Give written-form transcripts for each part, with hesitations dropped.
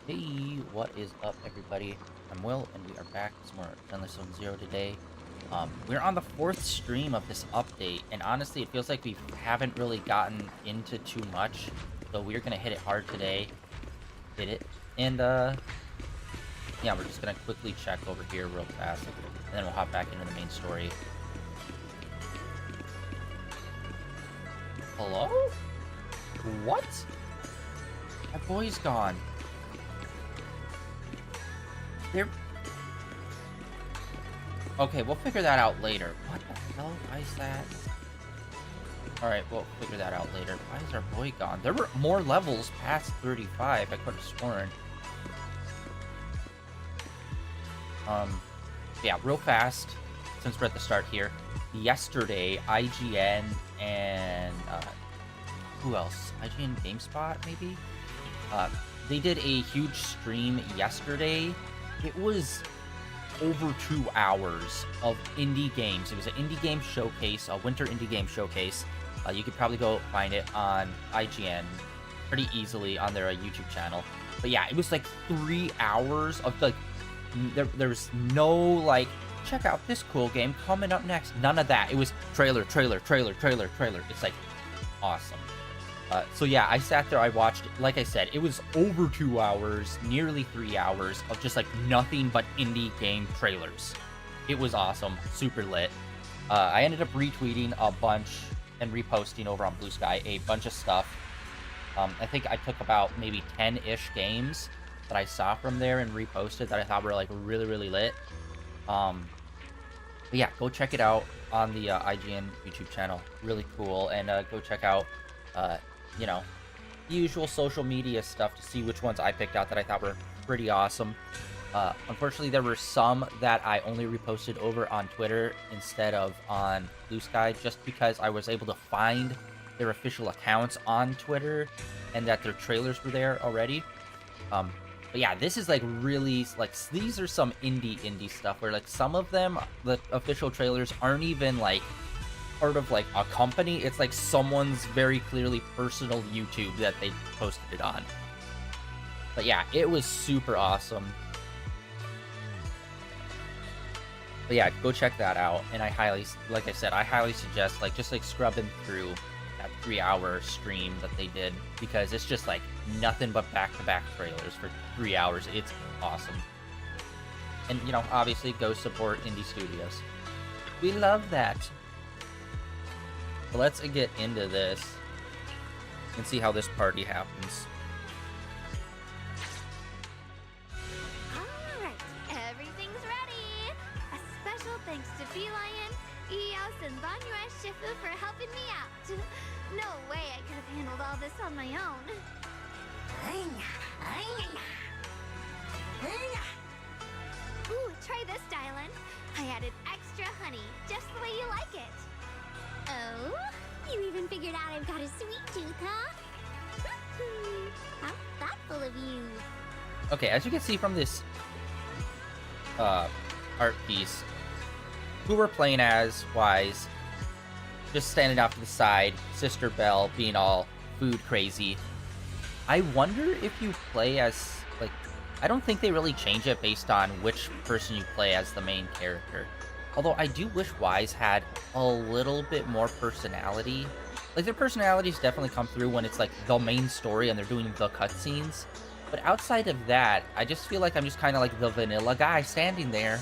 Hey, what is up, everybody? I'm Will, and we are back with some more Zenless Zone Zero today. We're on the fourth stream of this update, and honestly, it feels like we haven't really gotten into too much. So we're gonna hit it hard today. Hit it, and yeah, we're just gonna quickly check over here real fast, and then we'll hop back into the main story. Hello? What? My boy's gone. They're Okay, we'll figure that out later. What the hell? Why is that? Alright, we'll figure that out later. Why is our boy gone? There were more levels past 35. I could have sworn. Yeah, real fast, since we're at the start here. Yesterday, IGN and, who else? IGN GameSpot, maybe? They did a huge stream yesterday. It was over 2 hours of indie games. It was an indie game showcase, a winter indie game showcase. You could probably go find it on IGN pretty easily on their YouTube channel. But yeah, it was like 3 hours of like, there's no like, check out this cool game coming up next. None of that. It was trailer, trailer, trailer, trailer, trailer. It's like awesome. So yeah, I sat there, I watched, like I said, it was over 2 hours, nearly 3 hours of just like nothing but indie game trailers. It was awesome, super lit. I ended up retweeting a bunch and reposting over on Blue Sky a bunch of stuff. I think I took about maybe 10-ish games that I saw from there and reposted that I thought were like really, really lit. But yeah, go check it out on the IGN YouTube channel. Really cool. And go check out you know, usual social media stuff to see which ones I picked out that I thought were pretty awesome. Unfortunately, there were some that I only reposted over on Twitter instead of on Blue Sky, just because I was able to find their official accounts on Twitter and that their trailers were there already. But yeah, this is like really, like, these are some indie stuff where like some of them, the official trailers aren't even like part of like a company. It's like someone's very clearly personal YouTube that they posted it on. But yeah, it was super awesome. But yeah, go check that out. And I highly, like I said, I highly suggest like just like scrubbing through that 3-hour stream that they did, because it's just like nothing but back-to-back trailers for 3 hours. It's awesome. And you know, obviously go support indie studios. We love that. So let's get into this and see how this party happens. Alright, everything's ready! A special thanks to Feline, Eos, and Banyue Shifu for helping me out. No way I could have handled all this on my own. Ooh, try this, Dylan. I added extra honey, just the way you like it. Oh? You even figured out I've got a sweet tooth, huh? How thoughtful of you. Okay, as you can see from this art piece, who we're playing as, wise, just standing off to the side, Sister Belle being all food crazy. I wonder if you play as, like, I don't think they really change it based on which person you play as the main character. Although I do wish Wise had a little bit more personality. Like, their personalities definitely come through when it's like the main story and they're doing the cutscenes. But outside of that, I just feel like I'm just kind of like the vanilla guy standing there.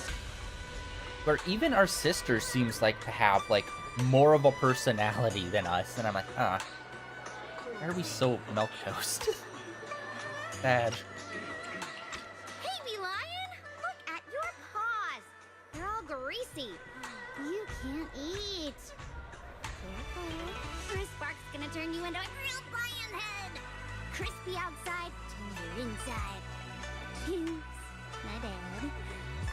Where even our sister seems like to have like more of a personality than us. And I'm like, huh. Why are we so milquetoast? Sad. Hey, Bee Lion! Look at your paws! They're all greasy. You can't eat. Careful, or a spark's gonna turn you into a grilled lion head. Crispy outside, tender inside. Oops, my bad.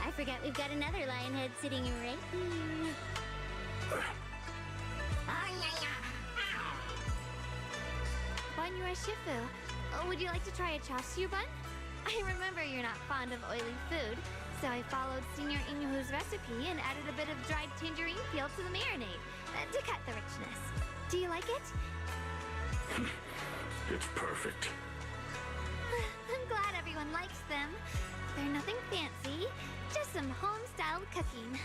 I forgot we've got another lion head sitting right here. Banyue Shifu, would you like to try a chashu bun? I remember you're not fond of oily food, so I followed Senior Inuhu's recipe and added a bit of dried tangerine peel to the marinade to cut the richness. Do you like it? It's perfect. I'm glad everyone likes them. They're nothing fancy, just some home-styled cooking.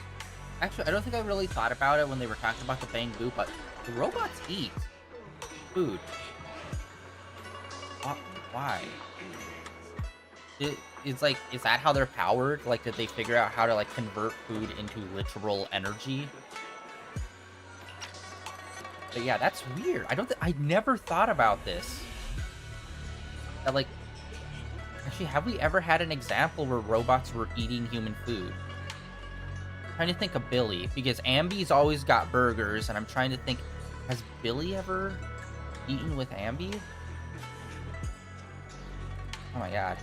Actually, I don't think I really thought about it when they were talking about the Bang Boo, but the robots eat food. Why? It's like, is that how they're powered? Like, did they figure out how to, like, convert food into literal energy? But yeah, that's weird. I never thought about this. That, like, actually, have we ever had an example where robots were eating human food? I'm trying to think of Billy, because Ambi's always got burgers, and I'm trying to think, has Billy ever eaten with Ambi? Oh my god.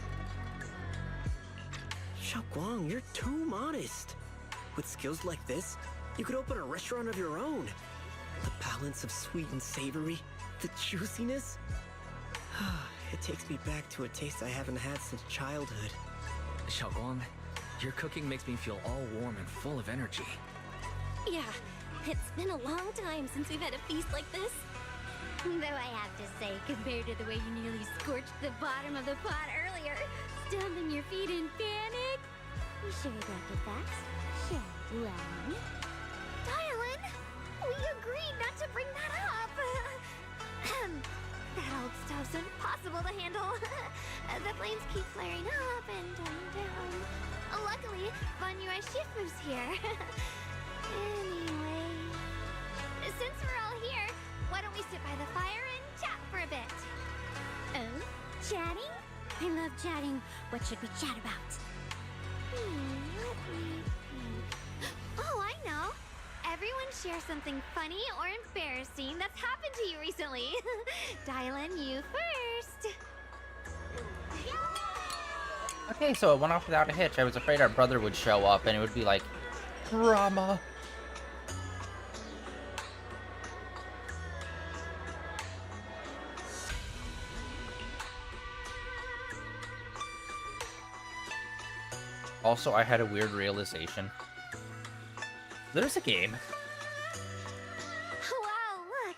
Xiaoguang, you're too modest. With skills like this, you could open a restaurant of your own. The balance of sweet and savory, the juiciness. It takes me back to a taste I haven't had since childhood. Xiaoguang, your cooking makes me feel all warm and full of energy. Yeah, it's been a long time since we've had a feast like this. Though I have to say, compared to the way you nearly scorched the bottom of the pot earlier, stomping your feet in panic. You sure about the facts? Xiaoguang? Dylan, we agreed not to bring that up. That old stuff's impossible to handle. The flames keep flaring up and dying down. Luckily, Van Yue Shifu's here. Anyway, since we're all here, why don't we sit by the fire and chat for a bit? Oh? Chatting? I love chatting. What should we chat about? Let me think. Oh, I know. Everyone share something funny or embarrassing that's happened to you recently. Dylan, you first. Okay, so it went off without a hitch. I was afraid our brother would show up, and it would be like, drama. Also, I had a weird realization. There's a game. Wow, look.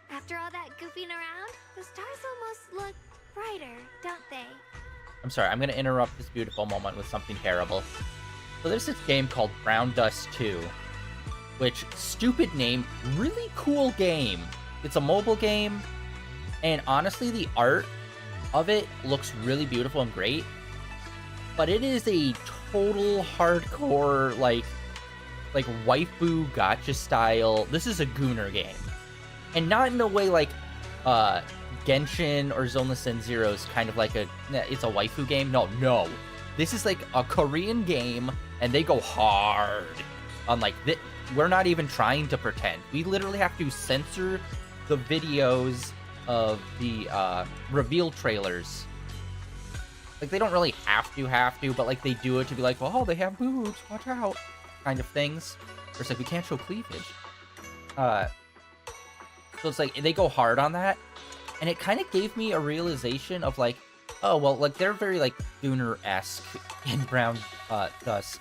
After all that goofing around, the stars almost look brighter, don't they? I'm sorry, I'm going to interrupt this beautiful moment with something terrible. So there's this game called Brown Dust 2, which, stupid name, really cool game. It's a mobile game, and honestly, the art of it looks really beautiful and great, but it is a total hardcore, like waifu gacha style. This is a Gooner game, and not in a way like Genshin or Zenless Zone Zero is kind of like it's a waifu game. No, this is like a Korean game, and they go hard on like we're not even trying to pretend. We literally have to censor the videos of the reveal trailers. Like, they don't really have to, but like they do it to be like, oh, they have boobs, watch out, kind of things. Or it's like, we can't show cleavage. So it's like, they go hard on that. And it kind of gave me a realization of like, oh, well, like, they're very like Gooner-esque in Brown Dust.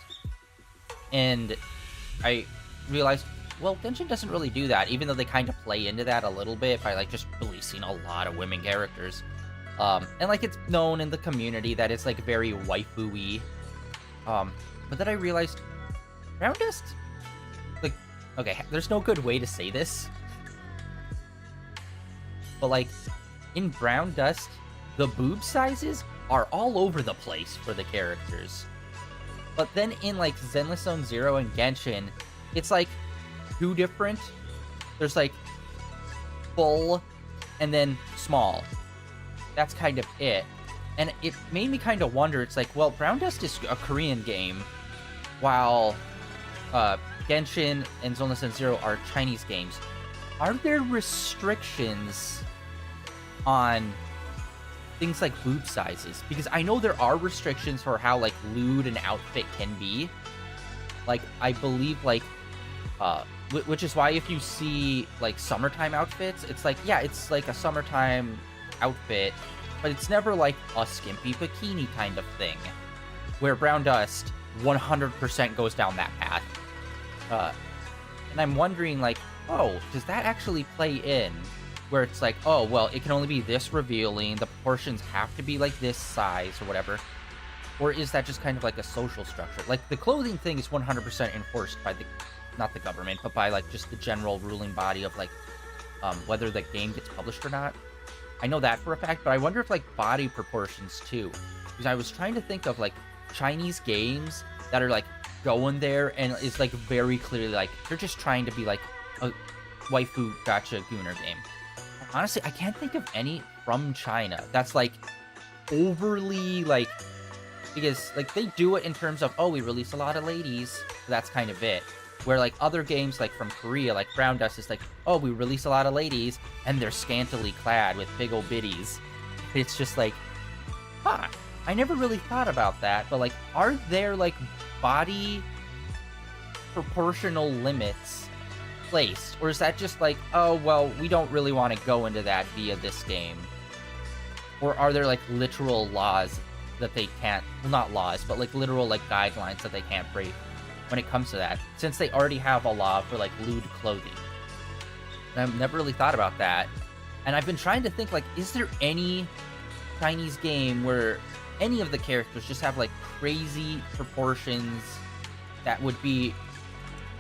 And I realized, well, Genshin doesn't really do that, even though they kind of play into that a little bit by like just releasing a lot of women characters. And like it's known in the community that it's like very waifu-y. But then I realized, Brown Dust, like, okay, there's no good way to say this, but like in Brown Dust, the boob sizes are all over the place for the characters. But then in like Zenless Zone Zero and Genshin, it's like two different. There's like full and then small. That's kind of it. And it made me kind of wonder, it's like, well, Brown Dust is a Korean game, while Genshin and Zenless Zone Zero are Chinese games. Are there restrictions on things like boob sizes? Because I know there are restrictions for how, like, lewd an outfit can be. Like, I believe, like, which is why if you see, like, summertime outfits, it's like, yeah, it's like a summertime outfit, but it's never like a skimpy bikini kind of thing, where Brown Dust 100% goes down that path. And I'm wondering, like, oh, does that actually play in where it's like, oh, well, it can only be this revealing, the proportions have to be like this size or whatever? Or is that just kind of like a social structure? Like, the clothing thing is 100% enforced by the, not the government, but by like just the general ruling body of like, whether the game gets published or not. I know that for a fact, but I wonder if like body proportions too. Because I was trying to think of like Chinese games that are like going there and it's like very clearly like they're just trying to be like a waifu gacha gooner game. Honestly, I can't think of any from China that's like overly like, because like they do it in terms of, oh, we release a lot of ladies, but that's kind of it. Where like other games like from Korea, like Brown Dust is like, oh, we release a lot of ladies and they're scantily clad with big old biddies. It's just like, huh, I never really thought about that, but like, are there like body proportional limits placed? Or is that just like, oh, well, we don't really want to go into that via this game? Or are there like literal laws that they can't, well, not laws, but like literal like guidelines that they can't break when it comes to that, since they already have a law for like lewd clothing? And I've never really thought about that. And I've been trying to think like, is there any Chinese game where any of the characters just have like crazy proportions that would be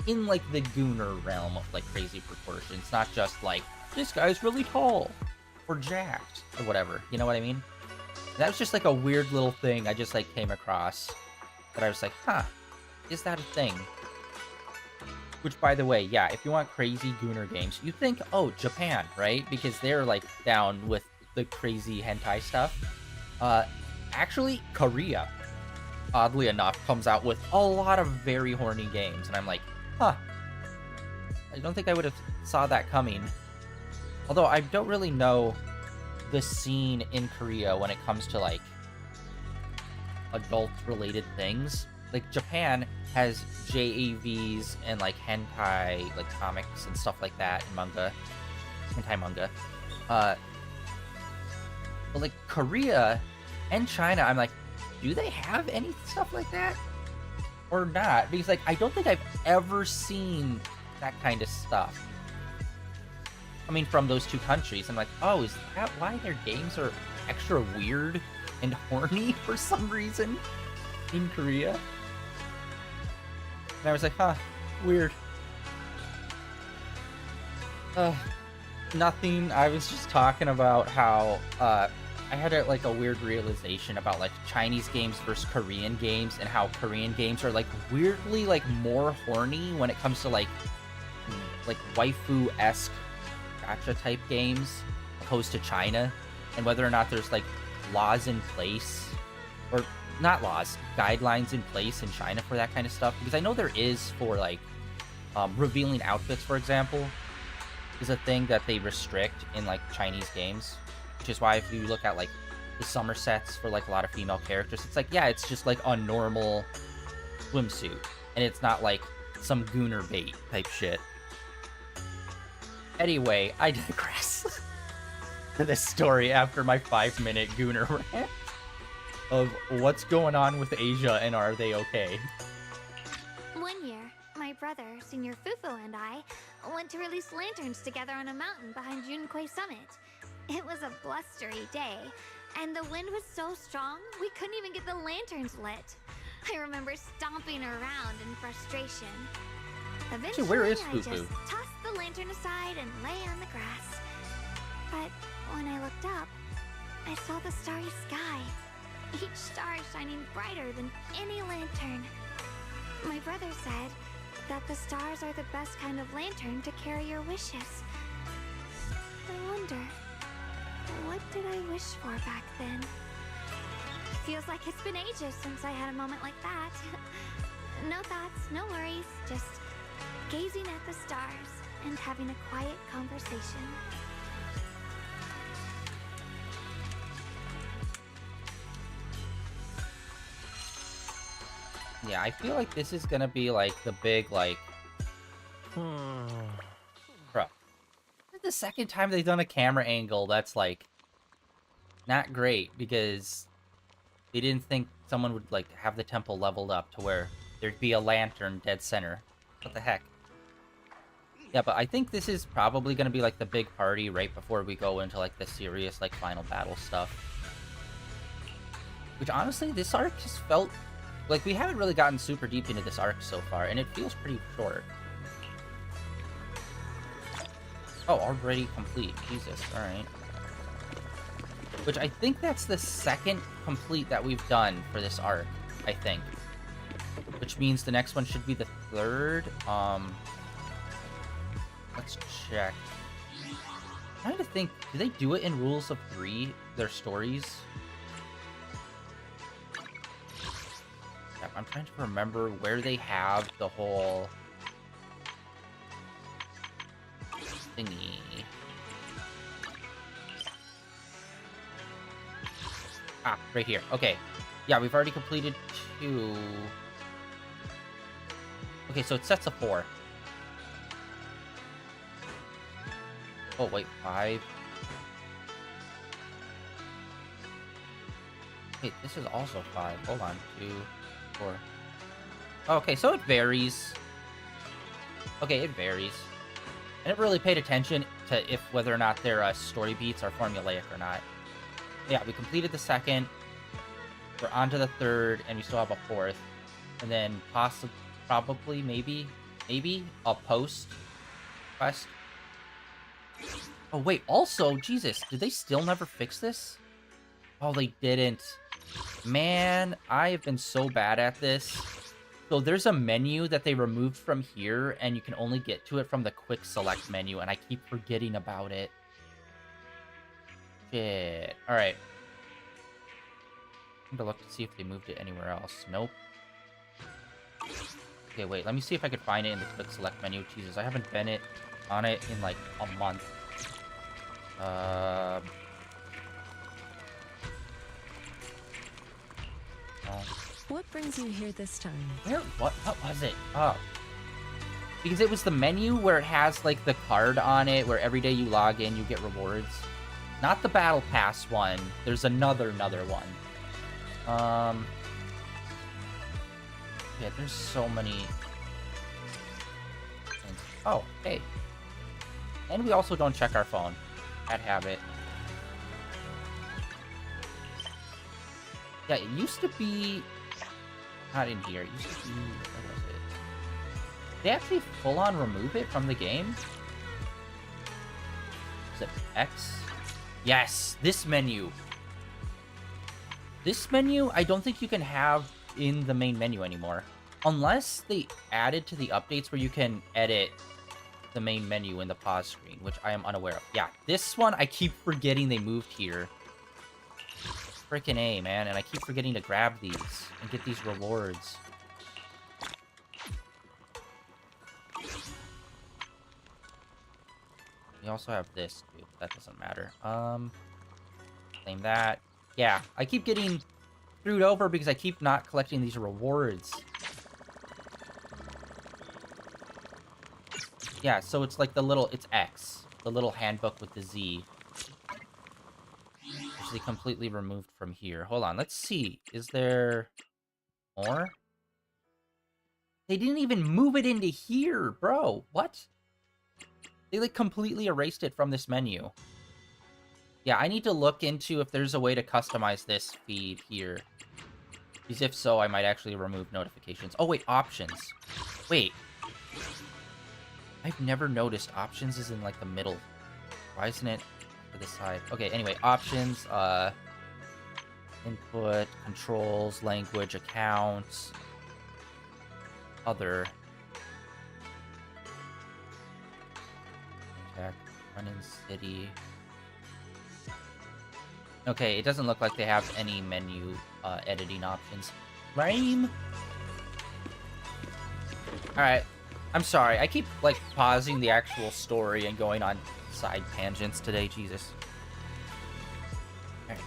in like the gooner realm of like crazy proportions, not just like, this guy's really tall or jacked or whatever, you know what I mean? That was just like a weird little thing I just like came across that I was like, huh, is that a thing? Which, by the way, yeah, if you want crazy gooner games, you think, oh, Japan, right? Because they're like down with the crazy hentai stuff. Actually, Korea, oddly enough, comes out with a lot of very horny games, and I'm like, huh, I don't think I would have saw that coming. Although I don't really know the scene in Korea when it comes to like adult-related things. Like, Japan has JAVs and like hentai, like comics and stuff like that, and manga, hentai manga. But like Korea and China, I'm like, do they have any stuff like that or not? Because like, I don't think I've ever seen that kind of stuff. I mean, from those two countries. I'm like, oh, is that why their games are extra weird and horny for some reason in Korea? And I was like, huh, weird. Nothing. I was just talking about how I had like a weird realization about like Chinese games versus Korean games, and how Korean games are like weirdly like more horny when it comes to like waifu-esque gacha type games opposed to China, and whether or not there's like laws in place, or not laws, guidelines in place in China for that kind of stuff. Because I know there is for like revealing outfits, for example, is a thing that they restrict in like Chinese games, which is why if you look at like the summer sets for like a lot of female characters, it's like, yeah, it's just like a normal swimsuit, and it's not like some gooner bait type shit. Anyway, I digress. To this story after my 5-minute gooner rant of what's going on with Asia and are they okay? One year, my brother, Senior Fufu, and I went to release lanterns together on a mountain behind Junkui Summit. It was a blustery day, and the wind was so strong we couldn't even get the lanterns lit. I remember stomping around in frustration. Eventually, where is I Fufu? just tossed the lantern aside and lay on the grass. But when I looked up, I saw the starry sky, each star shining brighter than any lantern. My brother said that the stars are the best kind of lantern to carry your wishes. I wonder, what did I wish for back then? Feels like it's been ages since I had a moment like that. No thoughts, no worries, just gazing at the stars and having a quiet conversation. Yeah, I feel like this is gonna be like the big like, bro. This is the second time they've done a camera angle that's like not great, because they didn't think someone would like have the tempo leveled up to where there'd be a lantern dead center. What the heck? Yeah, but I think this is probably going to be, like, the big party right before we go into, like, the serious, like, final battle stuff. Which, honestly, this arc has felt... Like, we haven't really gotten super deep into this arc so far, and it feels pretty short. Oh, already complete. Jesus, alright. Which I think that's the second complete that we've done for this arc, I think. Which means the next one should be the third. Let's check. I'm trying to think, do they do it in Rules of 3, their stories? Yeah, I'm trying to remember where they have the whole thingy. Ah, right here. Okay. Yeah, we've already completed 2. Okay, so it sets a 4. Oh, wait, 5. Wait, this is also 5. Hold on. 2, 4. Okay, so it varies. Okay, it varies. I never really paid attention to whether or not their story beats are formulaic or not. Yeah, we completed the second. We're on to the third, and we still have a fourth. And then probably, maybe, a post quest. Oh, wait, also, Jesus, did they still never fix this? Oh, they didn't. Man, I have been so bad at this. So there's a menu that they removed from here, and you can only get to it from the quick select menu, and I keep forgetting about it. Shit. Alright. I'm gonna look to see if they moved it anywhere else. Nope. Okay, wait, let me see if I can find it in the quick select menu. Jesus, I haven't been on it in, like, a month. Oh. What brings you here this time? What was it? Oh. Because it was the menu where it has, like, the card on it, where every day you log in, you get rewards. Not the Battle Pass one. There's another one. Yeah, there's so many things. Oh, hey. And we also don't check our phone. Bad habit. Yeah, it used to be... Not in here. It used to be... Where was it? They actually full-on remove it from the game? Is it X? Yes! This menu! This menu, I don't think you can have in the main menu anymore. Unless they added to the updates where you can edit the main menu in the pause screen, which I am unaware of. Yeah, this one, I keep forgetting they moved here. Frickin' A, man, and I keep forgetting to grab these and get these rewards. We also have this, too. That doesn't matter. Claim that. Yeah, I keep getting screwed over because I keep not collecting these rewards. Yeah, so it's like it's X. The little handbook with the Z. Which they completely removed from here. Hold on, let's see. Is there more? They didn't even move it into here, bro. What? They, like, completely erased it from this menu. Yeah, I need to look into if there's a way to customize this feed here. Because if so, I might actually remove notifications. Oh, wait, options. Wait. I've never noticed options is in, like, the middle. Why isn't it to the side? Okay, anyway, options, input, controls, language, accounts, other. Check, run in city. Okay, it doesn't look like they have any menu editing options. Lame! Alright, I'm sorry. I keep, like, pausing the actual story and going on side tangents today, Jesus. Alright,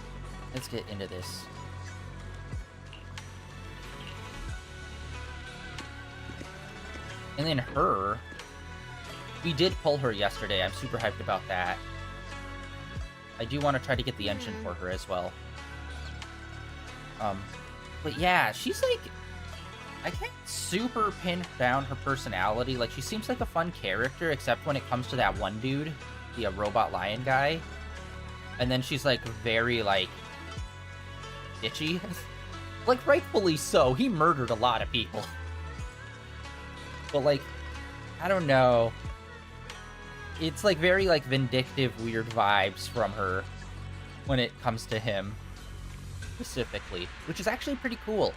let's get into this. And then her, we did pull her yesterday. I'm super hyped about that. I do want to try to get the engine for her as well. But yeah, she's like... I can't super pin down her personality. Like, she seems like a fun character, except when it comes to that one dude, the robot lion guy. And then she's, like, very, like, bitchy. Like, rightfully so. He murdered a lot of people. But, like, I don't know. It's, like, very, like, vindictive, weird vibes from her when it comes to him, specifically. Which is actually pretty cool.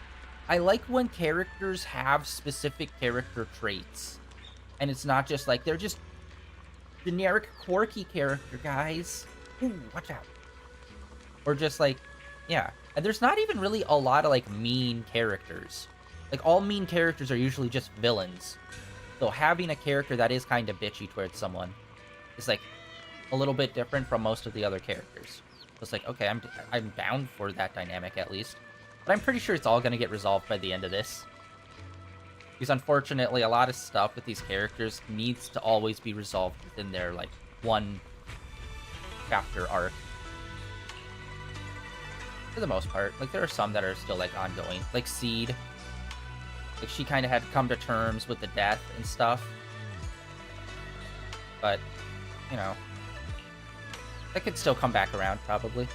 I like when characters have specific character traits. And it's not just, like, they're just generic, quirky character, guys. Ooh, watch out. Or just, like, yeah. And there's not even really a lot of, like, mean characters. Like, all mean characters are usually just villains. So having a character that is kind of bitchy towards someone is, like, a little bit different from most of the other characters. So it's like, okay, I'm down for that dynamic at least. But I'm pretty sure it's all going to get resolved by the end of this. Because unfortunately, a lot of stuff with these characters needs to always be resolved within their, like, one chapter arc. For the most part. Like, there are some that are still, like, ongoing. Like, Seed. Like, she kind of had to come to terms with the death and stuff. But, you know. That could still come back around, probably.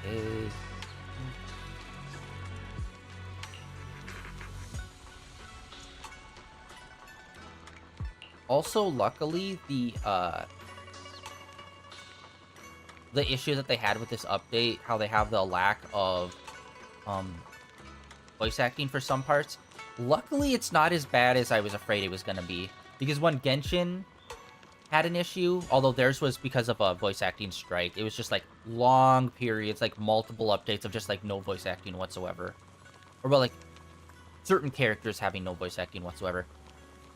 Okay. Also, luckily, the issue that they had with this update, how they have the lack of voice acting for some parts, luckily it's not as bad as I was afraid it was going to be. Because when Genshin had an issue, although theirs was because of a voice acting strike, it was just, like, long periods, like, multiple updates of just, like, no voice acting whatsoever. Or, well, like, certain characters having no voice acting whatsoever.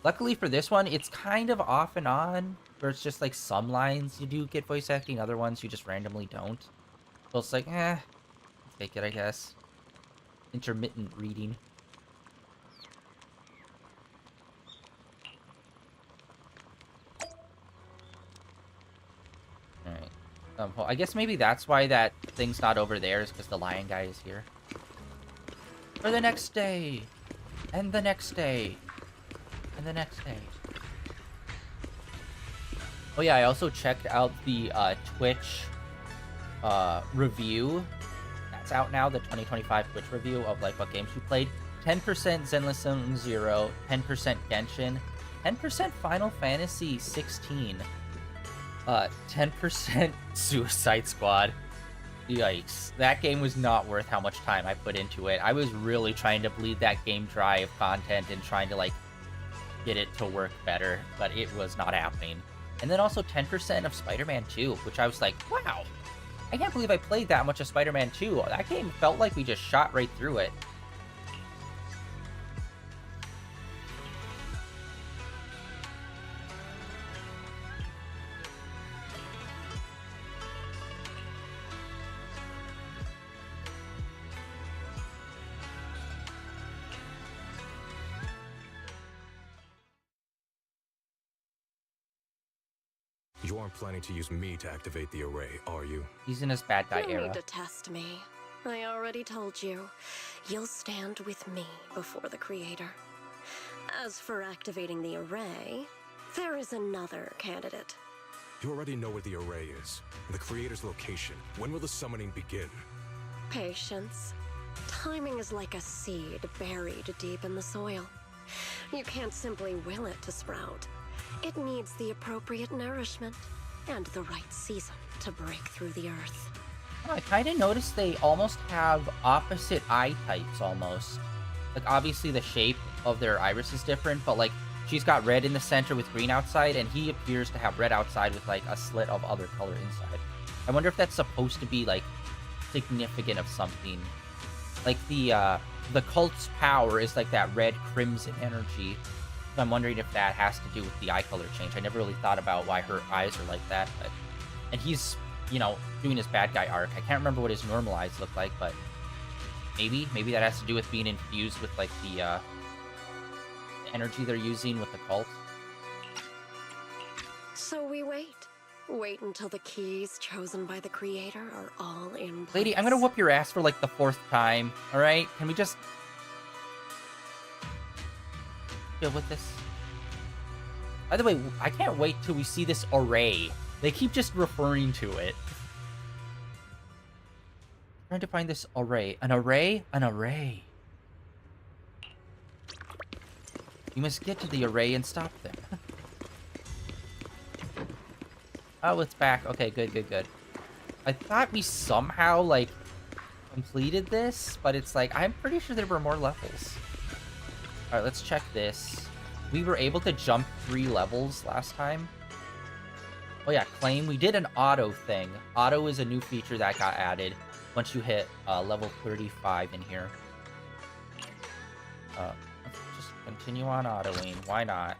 Luckily for this one, it's kind of off and on, where it's just, like, some lines you do get voice acting, other ones you just randomly don't. So it's like, take it, I guess. Intermittent reading. Alright. Well, I guess maybe that's why that thing's not over there, is because the lion guy is here. For the next day! And the next day! And the next day. Oh yeah, I also checked out the Twitch review. That's out now, the 2025 Twitch review of, like, what games we played. 10% Zenless Zone Zero, 10% Genshin, 10% Final Fantasy 16, 10% Suicide Squad. Yikes. That game was not worth how much time I put into it. I was really trying to bleed that game dry of content and trying to, like, get it to work better, but it was not happening. And then also 10% of Spider-Man 2, which I was like, wow, I can't believe I played that much of Spider-Man 2. That game felt like we just shot right through it. You aren't planning to use me to activate the array, are you? He's in his bad guy No era. need to test me. I already told you. You'll stand with me before the creator. As for activating the array, there is another candidate. You already know where the array is, and the creator's location. When will the summoning begin? Patience. Timing is like a seed buried deep in the soil. You can't simply will it to sprout. It needs the appropriate nourishment and the right season to break through the earth. I kind of noticed they almost have opposite eye types, almost. Like, obviously the shape of their iris is different, but, like, she's got red in the center with green outside, and he appears to have red outside with, like, a slit of other color inside. I wonder if that's supposed to be, like, significant of something. Like, the cult's power is, like, that red crimson energy. So I'm wondering if that has to do with the eye color change. I never really thought about why her eyes are like that, but... And he's you know, doing his bad guy arc. I can't remember what his normalized looked like, but maybe that has to do with being infused with like the energy they're using with the cult. So we wait. Wait until the keys chosen by the creator are all in place. Lady, I'm gonna whoop your ass for like the 4th time. All right? Can we just deal with this? By the way, I can't wait till we see this array. They keep just referring to it. Trying to find this array. An array? An array. You must get to the array and stop them. Oh, it's back. Okay, good, good, good. I thought we somehow, like, completed this, but it's like, I'm pretty sure there were more levels. Alright, let's check this. We were able to jump 3 levels last time. Oh yeah, claim. We did an auto thing. Auto is a new feature that got added once you hit level 35 in here. Let's just continue on autoing. Why not?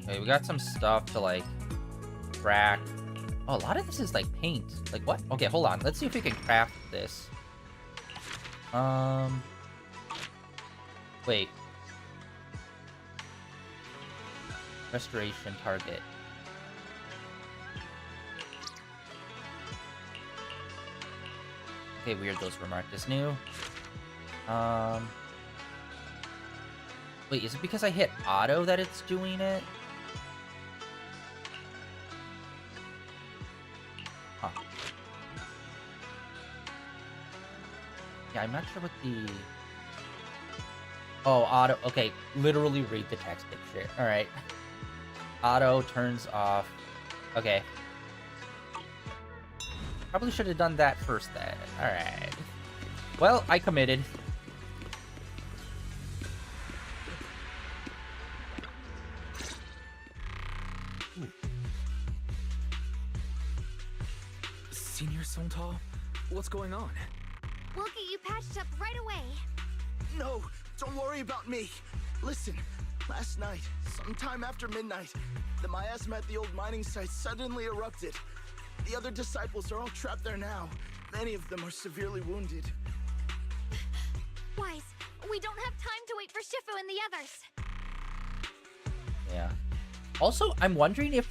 Okay, we got some stuff to, like, crack. Oh, a lot of this is, like, paint. Like, what? Okay, hold on. Let's see if we can craft this. Wait. Restoration target. Okay, weird, those were marked as new. Wait, is it because I hit auto that it's doing it? Huh. Yeah, I'm not sure what the... Oh, auto... Okay, literally read the text picture. Alright. Auto turns off. Okay. Probably should have done that first then. Alright. Well, I committed. Senior Sontal? What's going on? We'll get you patched up right away. No, don't worry about me. Listen, last night, sometime after midnight, the miasma at the old mining site suddenly erupted. The other disciples are all trapped there now. Many of them are severely wounded. Wise, we don't have time to wait for Shifu and the others. Yeah. Also, I'm wondering if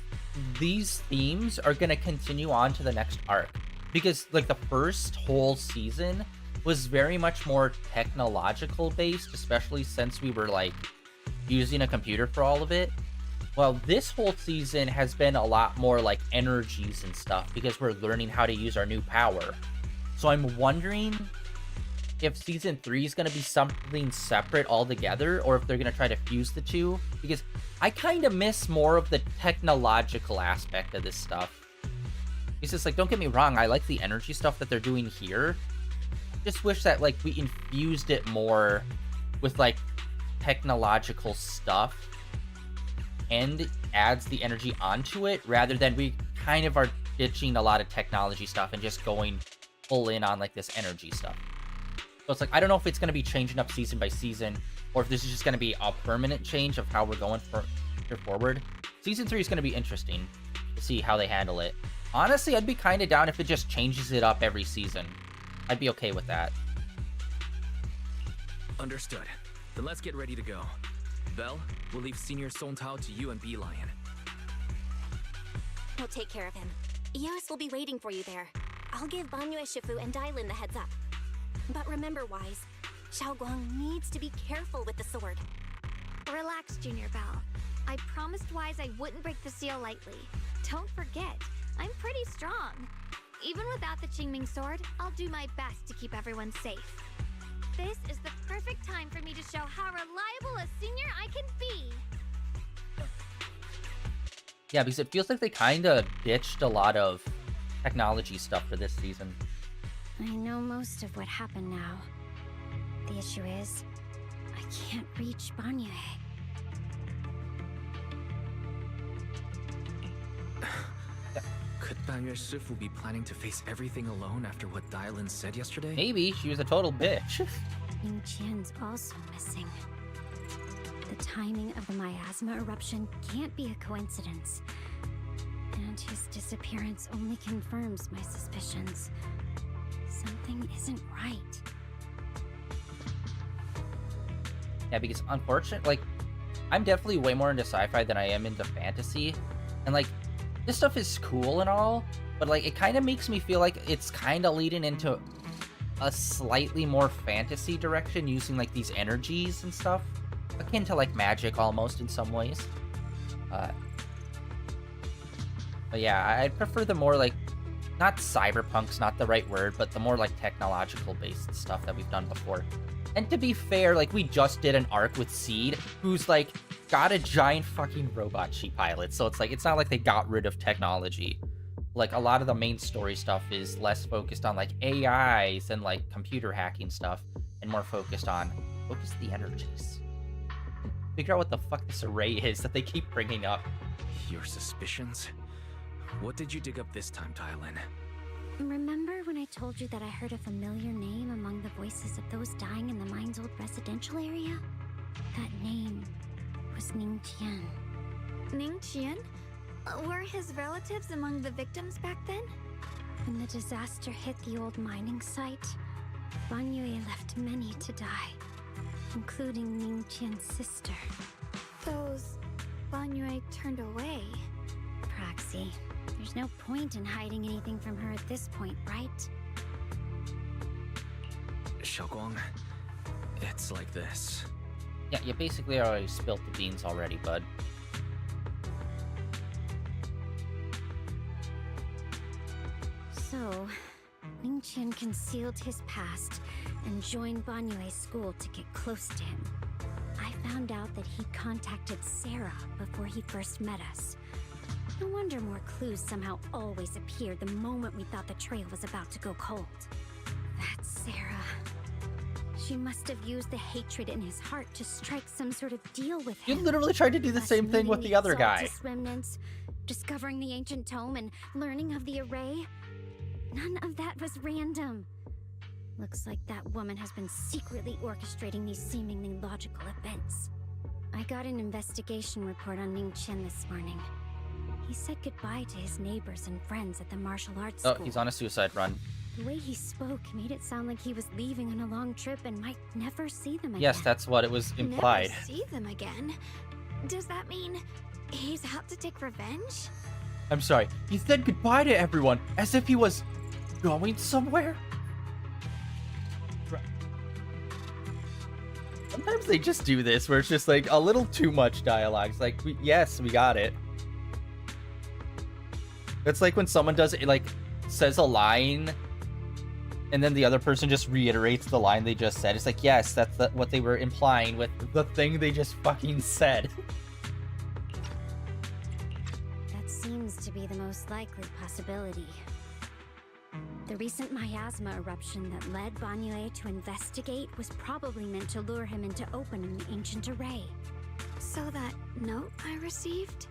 these themes are going to continue on to the next arc. Because, like, the first whole season was very much more technological based, especially since we were, like, using a computer for all of it. Well, this whole season has been a lot more, like, energies and stuff, because we're learning how to use our new power. So I'm wondering if Season 3 is going to be something separate altogether, or if they're going to try to fuse the two, because I kind of miss more of the technological aspect of this stuff. It's just like, don't get me wrong, I like the energy stuff that they're doing here. I just wish that, like, we infused it more with, like, technological stuff and adds the energy onto it, rather than we kind of are ditching a lot of technology stuff and just going full in on, like, this energy stuff. So it's like, I don't know if it's going to be changing up season by season, or if this is just going to be a permanent change of how we're going forward. Season 3 is going to be interesting to see how they handle it. Honestly, I'd be kind of down if it just changes it up every season. I'd be okay with that. Understood. Then let's get ready to go. Belle, we'll leave Senior Sontal to you and Bee-Lion. We'll take care of him. Eos will be waiting for you there. I'll give Banyu Shifu and Dylan the heads up. But remember, Wise, Xiaoguang needs to be careful with the sword. Relax, Junior Belle. I promised Wise I wouldn't break the seal lightly. Don't forget, I'm pretty strong. Even without the Qingming sword, I'll do my best to keep everyone safe. This is the perfect time for me to show how reliable a senior I can be. Yeah, because it feels like they kind of ditched a lot of technology stuff for this season. I know most of what happened now. The issue is, I can't reach Banyu. Could Banyu Shifu be planning to face everything alone after what Dylan said yesterday? Maybe she was a total bitch. Ning Qian's also missing. The timing of the miasma eruption can't be a coincidence. And his disappearance only confirms my suspicions. Something isn't right. Yeah, because unfortunately, like, I'm definitely way more into sci-fi than I am into fantasy. And, like, this stuff is cool and all, but, like, it kind of makes me feel like it's kind of leading into a slightly more fantasy direction, using, like, these energies and stuff. Akin to, like, magic almost in some ways. But yeah, I'd prefer the more, like, not cyberpunk's not the right word, but the more, like, technological-based stuff that we've done before. And to be fair, like, we just did an arc with Seed, who's, like, got a giant fucking robot she pilots. So it's, like, it's not like they got rid of technology. Like, a lot of the main story stuff is less focused on, like, AIs and, like, computer hacking stuff, and more focus the energies. Figure out what the fuck this array is that they keep bringing up. Your suspicions? What did you dig up this time, Tylin? Remember when I told you that I heard a familiar name among the voices of those dying in the mine's old residential area? That name was Ning Qian. Ning Qian? Were his relatives among the victims back then? When the disaster hit the old mining site, Ban Yue left many to die, including Ning Qian's sister. Those Ban Yue turned away. Proxy, there's no point in hiding anything from her at this point, right? Xiaoguang, it's like this. Yeah, you basically already spilt the beans already, bud. So, Ning Qian concealed his past and joined Ban Yue's school to get close to him. I found out that he contacted Sarah before he first met us. No wonder more clues somehow always appeared the moment we thought the trail was about to go cold. That's Sarah. She must have used the hatred in his heart to strike some sort of deal with him. You literally tried to do the same thing with the other guy. Remnants, discovering the ancient tome and learning of the array. None of that was random. Looks like that woman has been secretly orchestrating these seemingly logical events. I got an investigation report on Ning Qian this morning. He said goodbye to his neighbors and friends at the martial arts school. Oh, he's on a suicide run. The way he spoke made it sound like he was leaving on a long trip and might never see them again. Yes, that's what it was implied. Never see them again? Does that mean he's out to take revenge? I'm sorry. He said goodbye to everyone as if he was going somewhere? Sometimes they just do this where it's just like a little too much dialogue. It's like, yes, we got it. It's like when someone does it, like, says a line and then the other person just reiterates the line they just said. It's like, yes, that's what they were implying with the thing they just fucking said. That seems to be the most likely possibility. The recent miasma eruption that led Ban Yue to investigate was probably meant to lure him into opening the ancient array. So that note I received?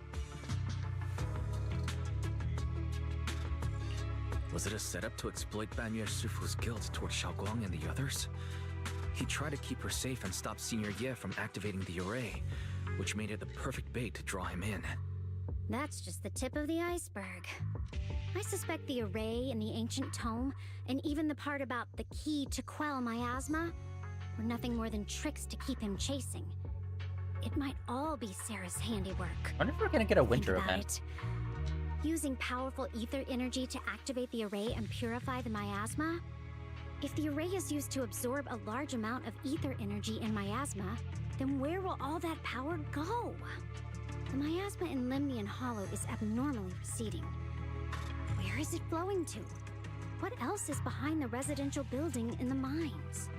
Was it a setup to exploit Banyue Shifu's guilt toward Xiaoguang and the others? He tried to keep her safe and stop Senior Ye from activating the array, which made it the perfect bait to draw him in. That's just the tip of the iceberg. I suspect the array and the ancient tome, and even the part about the key to quell miasma, were nothing more than tricks to keep him chasing. It might all be Sarah's handiwork. I wonder if we're gonna get a winter Think about event. it. Using powerful ether energy to activate the array and purify the miasma? If the array is used to absorb a large amount of ether energy in miasma, then where will all that power go? The miasma in Limnian Hollow is abnormally receding. Where is it flowing to? What else is behind the residential building in the mines?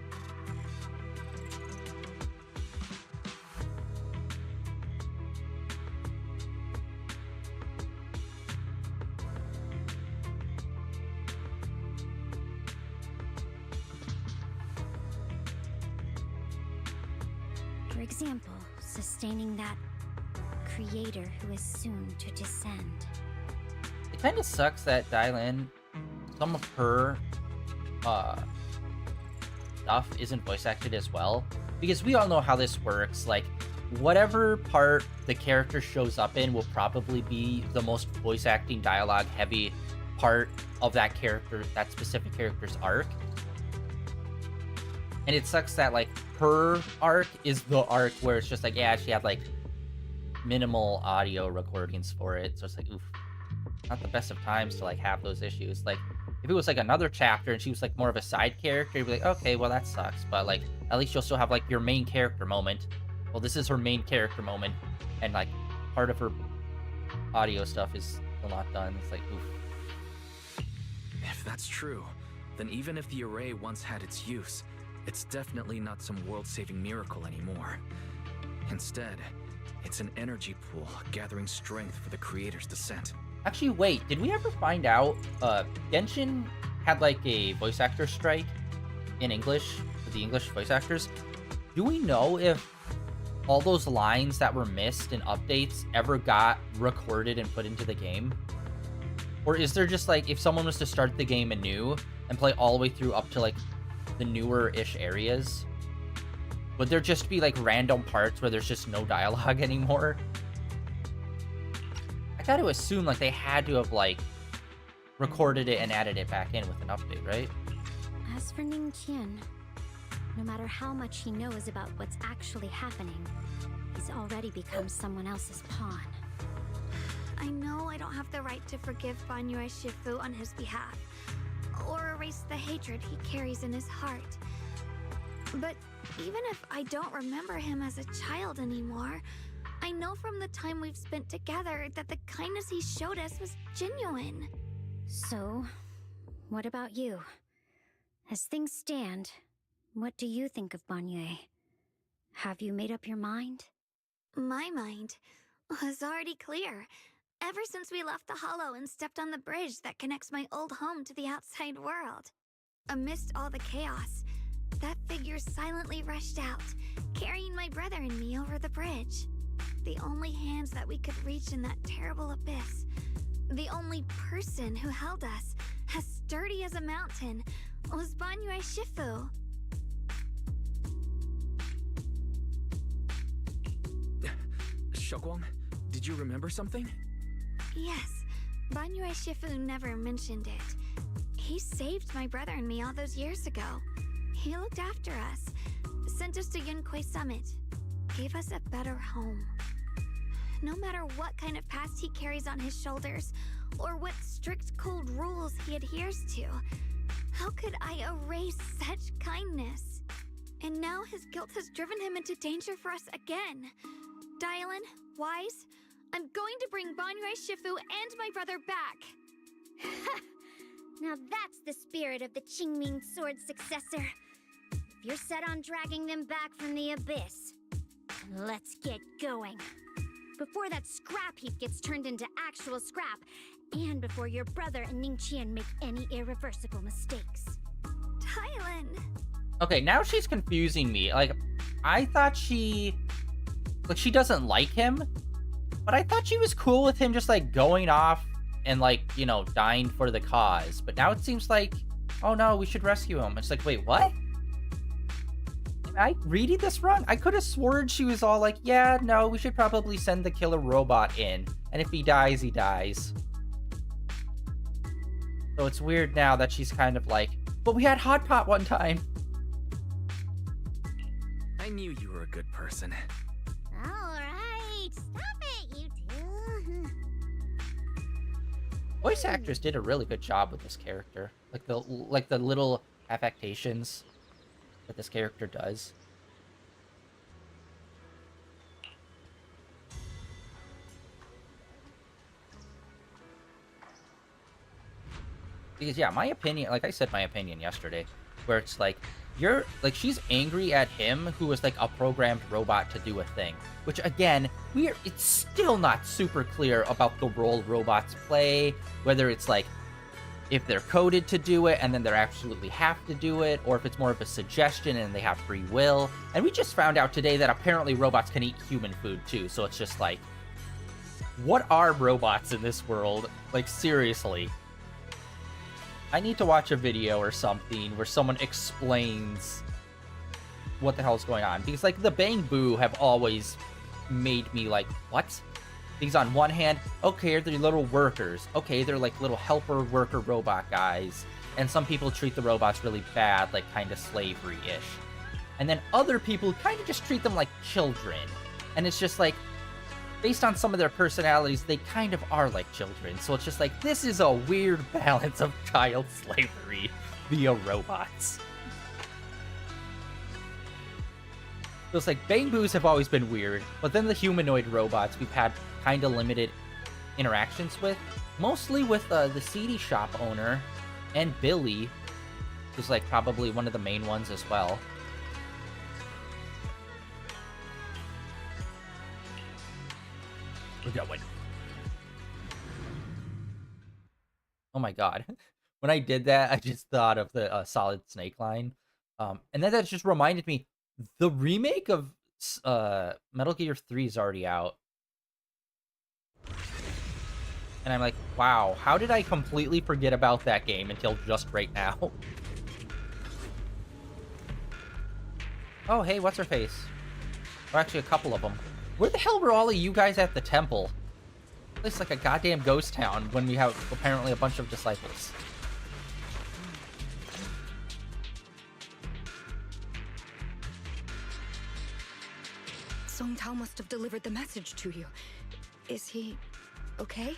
For example, sustaining that creator who is soon to descend. It kind of sucks that Dylan, some of her stuff isn't voice acted as well, because we all know how this works. Like, whatever part the character shows up in will probably be the most voice acting dialogue heavy part of that character, that specific character's arc. And it sucks that, like, her arc is the arc where it's just like, yeah, she had, like, minimal audio recordings for it. So it's like, oof, not the best of times to, like, have those issues. Like, if it was, like, another chapter and she was, like, more of a side character, you'd be like, okay, well, that sucks. But, like, at least you'll still have, like, your main character moment. Well, this is her main character moment. And, like, part of her audio stuff is still not done. It's like, oof. If that's true, then even if the array once had its use, it's definitely not some world-saving miracle anymore. Instead, it's an energy pool gathering strength for the creator's descent. Actually, wait, did we ever find out, Genshin had, like, a voice actor strike in English, for the English voice actors. Do we know if all those lines that were missed in updates ever got recorded and put into the game? Or is there just, like, if someone was to start the game anew and play all the way through up to, like, the newer-ish areas, would there just be, like, random parts where there's just no dialogue anymore? I gotta assume, like, they had to have, like, recorded it and added it back in with an update, right? As for Ning Qian, no matter how much he knows about what's actually happening, he's already become someone else's pawn. I know I don't have the right to forgive Banyue Shifu on his behalf, or erase the hatred he carries in his heart. But even if I don't remember him as a child anymore, I know from the time we've spent together that the kindness he showed us was genuine. So, what about you? As things stand, what do you think of Banyue? Have you made up your mind? My mind was already clear. Ever since we left the Hollow and stepped on the bridge that connects my old home to the outside world. Amidst all the chaos, that figure silently rushed out, carrying my brother and me over the bridge. The only hands that we could reach in that terrible abyss. The only person who held us, as sturdy as a mountain, was Banyue Shifu. Xiaoguang, did you remember something? Yes, Banyue Shifu never mentioned it. He saved my brother and me all those years ago. He looked after us, sent us to Yunquei Summit, gave us a better home. No matter what kind of past he carries on his shoulders, or what strict cold rules he adheres to, how could I erase such kindness? And now his guilt has driven him into danger for us again. Dylan, Wise, I'm going to bring Banyue Shifu and my brother back. Now that's the spirit of the Qingming Sword successor. If you're set on dragging them back from the abyss, then let's get going. Before that scrap heap gets turned into actual scrap, and before your brother and Ning Qian make any irreversible mistakes. Dylan! Okay, now she's confusing me. Like, I thought she doesn't like him, but I thought she was cool with him just, like, going off and, like, you know, dying for the cause. But now it seems like, oh no, we should rescue him. It's like, wait, what? Am I reading this wrong? I could have sworn she was all like, yeah, no, we should probably send the killer robot in. And if he dies, he dies. So it's weird now that she's kind of like, but we had Hot Pot one time. I knew you were a good person. Alright, stop it, you two. Voice actors did a really good job with this character. Like the little affectations that this character does. Because yeah, my opinion, like I said my opinion yesterday, where it's like, she's angry at him who was like a programmed robot to do a thing. Which again, it's still not super clear about the role robots play, whether it's like, if they're coded to do it and then they absolutely have to do it, or if it's more of a suggestion and they have free will. And we just found out today that apparently robots can eat human food too, so it's just like, what are robots in this world? Like, seriously. I need to watch a video or something where someone explains what the hell is going on. Because, like, the Bang Boo have always made me like, what? Because on one hand, okay, they're little workers. Okay, they're like little helper worker robot guys. And some people treat the robots really bad, like kind of slavery-ish. And then other people kind of just treat them like children. And it's just like, based on some of their personalities, they kind of are like children. So it's just like, this is a weird balance of child slavery via robots. So it's like, Bang Boos have always been weird, but then the humanoid robots we've had kind of limited interactions with. Mostly with the CD shop owner and Billy, who's like probably one of the main ones as well. We're going. Oh my god. When I did that, I just thought of the Solid Snake line. And then that just reminded me, the remake of Metal Gear 3 is already out. And I'm like, wow, how did I completely forget about that game until just right now? Oh, hey, what's her face? Or actually, a couple of them. Where the hell were all of you guys at the temple? It's like a goddamn ghost town when we have apparently a bunch of disciples. Song Tao must have delivered the message to you. Is he okay?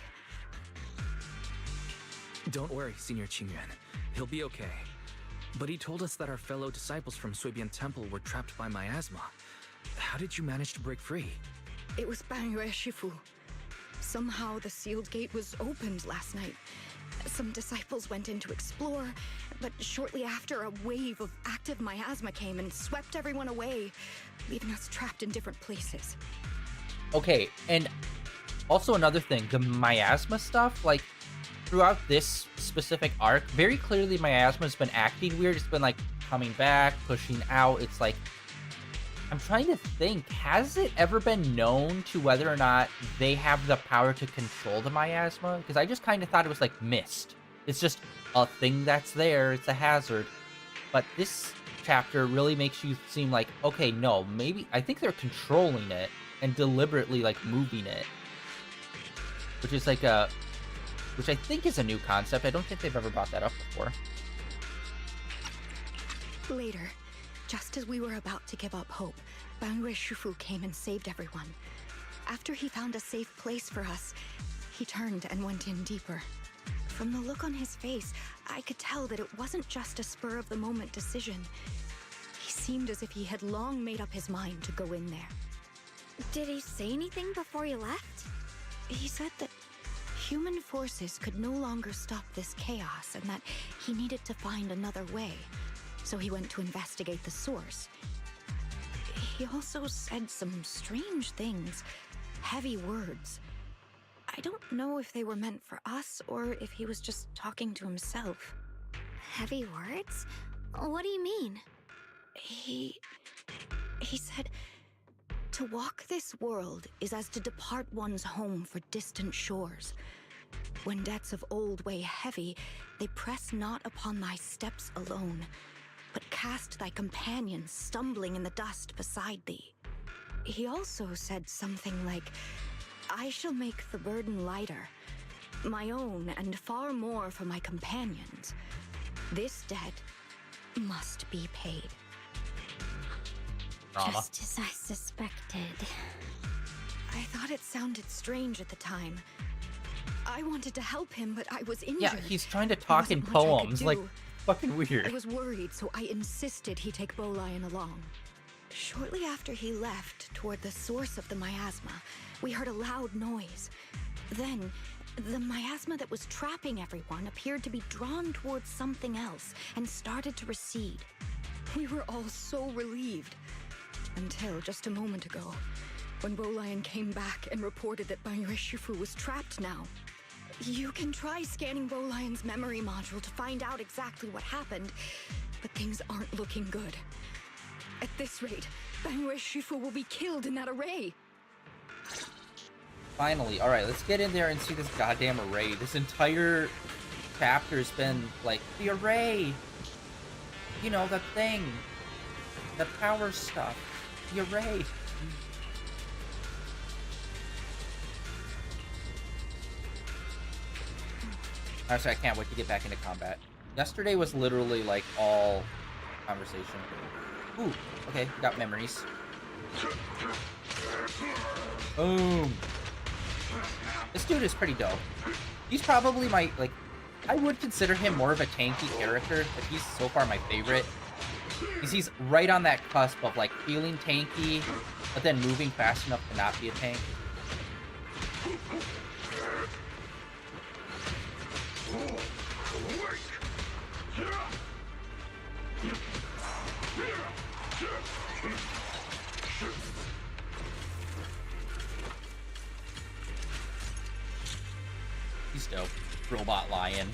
Don't worry, Senior Qingyuan. He'll be okay. But he told us that our fellow disciples from Suibian Temple were trapped by miasma. How did you manage to break free? It was Bang Yue Shifu. Somehow the sealed gate was opened last night. Some disciples went in to explore, but shortly after, a wave of active miasma came and swept everyone away, leaving us trapped in different places. Okay, and also another thing, the miasma stuff, like, throughout this specific arc, very clearly miasma's been acting weird. It's been, like, coming back, pushing out. It's like, I'm trying to think, has it ever been known to whether or not they have the power to control the miasma? Because I just kind of thought it was like mist. It's just a thing that's there. It's a hazard. But this chapter really makes you seem like, okay, no, maybe, I think they're controlling it and deliberately, like, moving it. Which is like a, which I think is a new concept. I don't think they've ever brought that up before. Later, just as we were about to give up hope, Bang Yue Shifu came and saved everyone. After he found a safe place for us, he turned and went in deeper. From the look on his face, I could tell that it wasn't just a spur-of-the-moment decision. He seemed as if he had long made up his mind to go in there. Did he say anything before you left? He said that human forces could no longer stop this chaos and that he needed to find another way. So he went to investigate the source. He also said some strange things, heavy words. I don't know if they were meant for us or if he was just talking to himself. Heavy words? What do you mean? He said, to walk this world is as to depart one's home for distant shores. When debts of old weigh heavy, they press not upon thy steps alone, but cast thy companions stumbling in the dust beside thee. He also said something like, I shall make the burden lighter, my own and far more for my companions. This debt must be paid. Drama. Just as I suspected. I thought it sounded strange at the time. I wanted to help him, but I was injured. Yeah, he's trying to There talk in wasn't much I could poems, do. like, fucking I weird. was worried, so I insisted he take Bolion along. Shortly after he left toward the source of the miasma, we heard a loud noise. Then, the miasma that was trapping everyone appeared to be drawn towards something else and started to recede. We were all so relieved. Until just a moment ago, when Bolion came back and reported that Bang Yue Shifu was trapped now. You can try scanning Bolion's memory module to find out exactly what happened, but things aren't looking good. At this rate, Bang Yue Shifu will be killed in that array. Finally, alright, let's get in there and see this goddamn array. This entire chapter's been like, the array! You know, that thing. The power stuff. The array. Actually, I can't wait to get back into combat. Yesterday was literally like all conversation. Ooh, okay, got memories. Boom. This dude is pretty dope. He's probably my, like, I would consider him more of a tanky character, but he's so far my favorite. Because he's right on that cusp of, like, feeling tanky, but then moving fast enough to not be a tank. He's dope. Robot lion.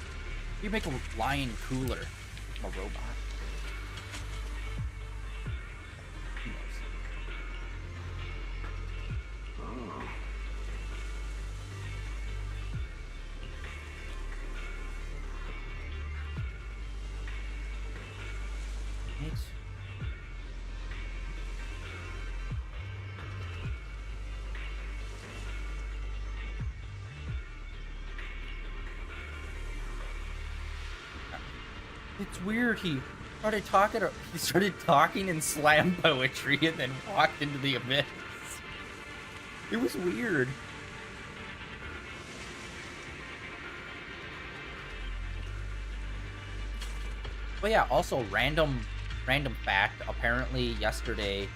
You make a lion cooler from a robot. Who knows? Right. It's weird. He started talking in slam poetry and then walked into the abyss. It was weird. But yeah, also random fact. Apparently yesterday,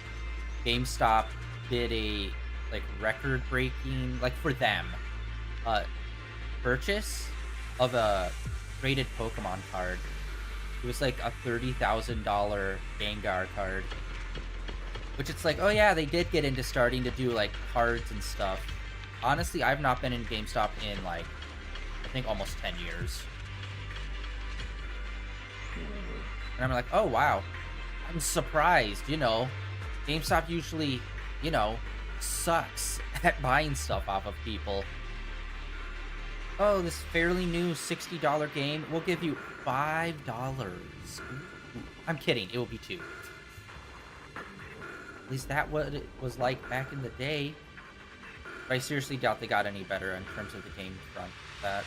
GameStop did a like record-breaking, like for them, purchase of a rated Pokemon card. It was like a $30,000 Gengar card. Which it's like, oh yeah, they did get into starting to do like cards and stuff. Honestly, I've not been in GameStop in like, I think almost 10 years. And I'm like, oh wow. I'm surprised, you know. GameStop usually, you know, sucks at buying stuff off of people. Oh, this fairly new $60 game, we'll give you $5. Ooh. I'm kidding, it will be $2. At least that's what it was like back in the day. But I seriously doubt they got any better in terms of the game front. But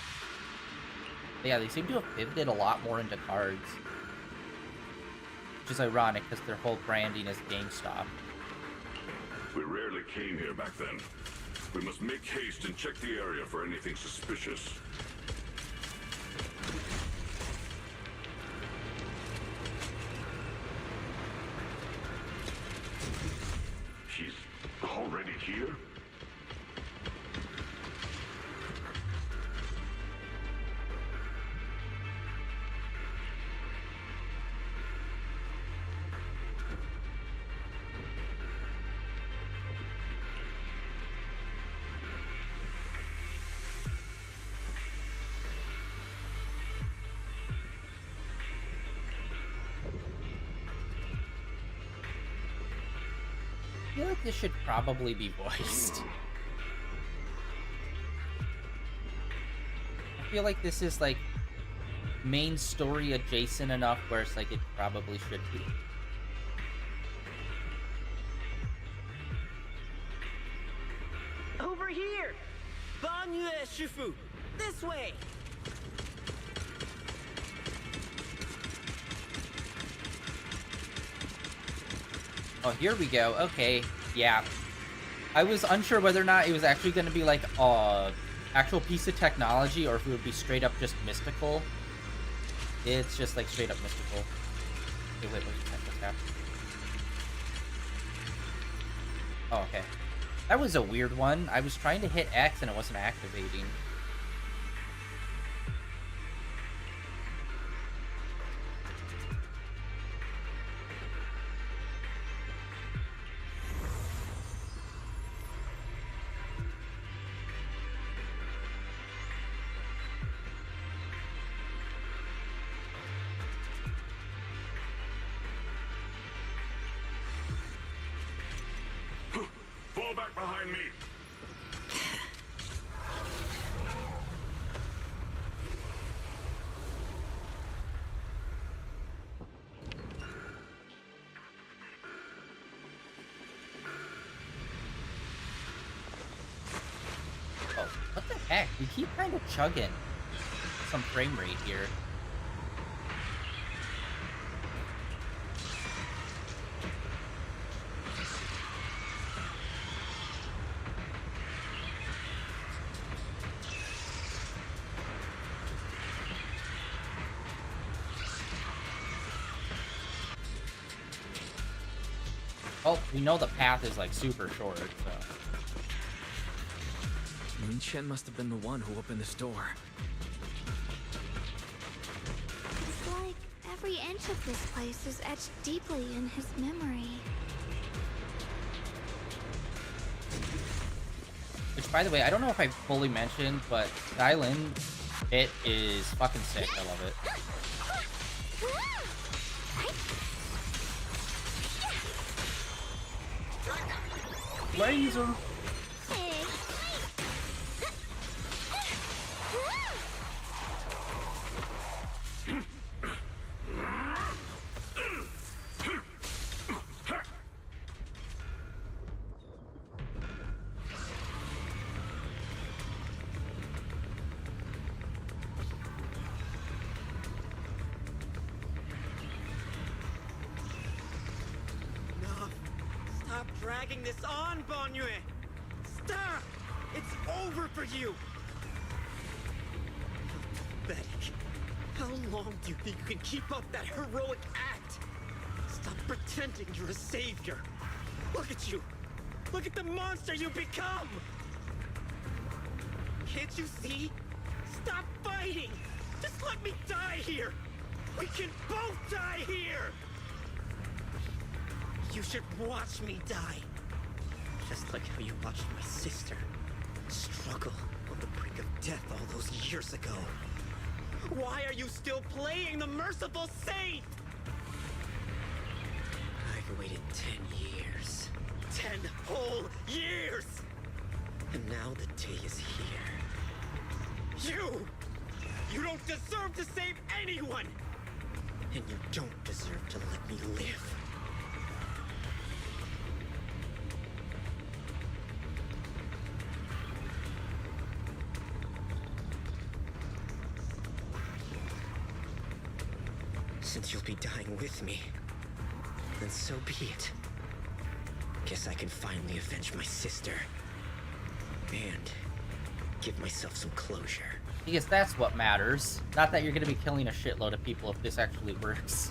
yeah, they seem to have pivoted a lot more into cards. Which is ironic, because their whole branding is GameStop. We rarely came here back then. We must make haste and check the area for anything suspicious. She's already here? I feel like this should probably be voiced. I feel like this is like main story adjacent enough where it's like it probably should be. Over here! Banyue Shifu! This way! Oh, here we go. Okay, yeah. I was unsure whether or not it was actually going to be like a actual piece of technology or if it would be straight up just mystical. It's just like straight up mystical. Okay, wait, what's happening? Oh, okay. That was a weird one. I was trying to hit X and it wasn't activating. Fall back behind me! heck? We keep kind of chugging some frame rate here. Oh, we know the path is like super short, so. Min Chen must have been the one who opened this door. It's like every inch of this place is etched deeply in his memory. Which, by the way, I don't know if I fully mentioned, but Dylan, it is fucking sick. I love it. Laser. Stop dragging this on, Banyue! Stop! It's over for you! Pathetic. How long do you think you can keep up that heroic act? Stop pretending you're a savior. Look at you! Look at the monster you become! Can't you see? Stop fighting! Just let me die here! We can both die here! You should watch me die. Just like how you watched my sister struggle on the brink of death all those years ago. Why are you still playing the merciful saint? I've waited 10 years. 10 whole years! And now the day is here. You don't deserve to save anyone! And you don't deserve to let me live. Since you'll be dying with me, then so be it. Guess I can finally avenge my sister. And give myself some closure. Because that's what matters. Not that you're gonna be killing a shitload of people if this actually works.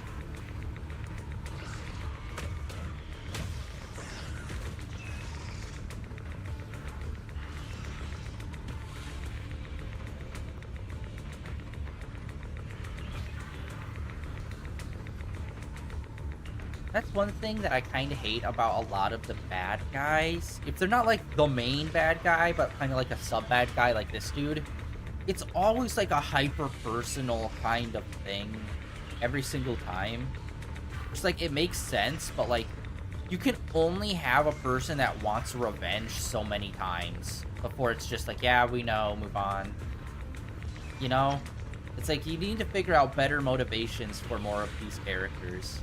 That's one thing that I kind of hate about a lot of the bad guys. If they're not like the main bad guy, but kind of like a sub-bad guy like this dude, it's always like a hyper-personal kind of thing every single time. It's like, it makes sense, but like, you can only have a person that wants revenge so many times before it's just like, yeah, we know, move on. You know? It's like, you need to figure out better motivations for more of these characters.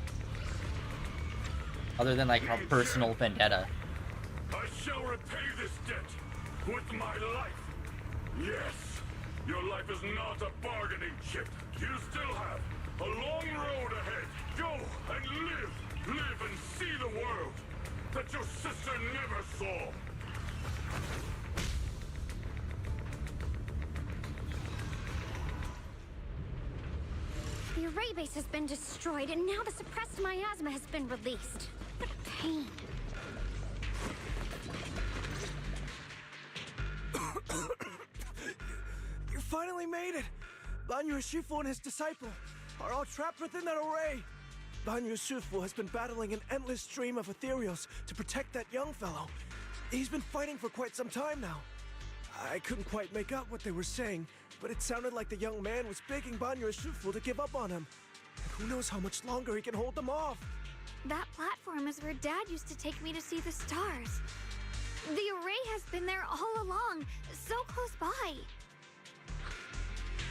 Other than like a personal vendetta. I shall repay this debt with my life. Yes, your life is not a bargaining chip. You still have a long road ahead. Go and live. Live and see the world that your sister never saw. The array base has been destroyed, and now the suppressed miasma has been released. What a pain. You finally made it! Banyu Shifu and his disciple are all trapped within that array. Banyu Shifu has been battling an endless stream of ethereals to protect that young fellow. He's been fighting for quite some time now. I couldn't quite make out what they were saying, but it sounded like the young man was begging Banyu Shifu to give up on him. And who knows how much longer he can hold them off. That platform is where Dad used to take me to see the stars. The array has been there all along, so close by.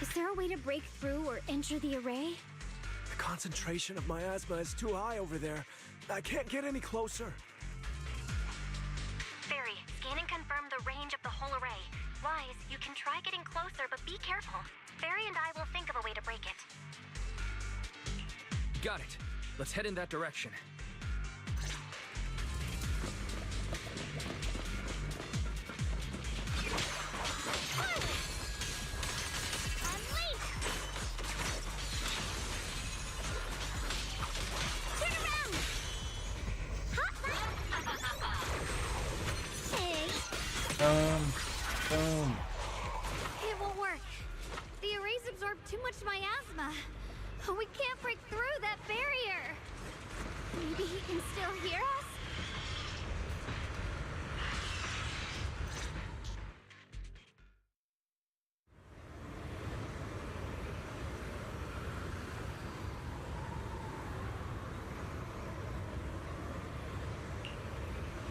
Is there a way to break through or enter the array? The concentration of miasma is too high over there. I can't get any closer. Barry, scan and confirm the range of the whole array. Wise, you can try getting closer, but be careful. Barry and I will think of a way to break it. Got it. Let's head in that direction. Boom. It won't work. The arrays absorb too much miasma. We can't break through that barrier. Maybe he can still hear us?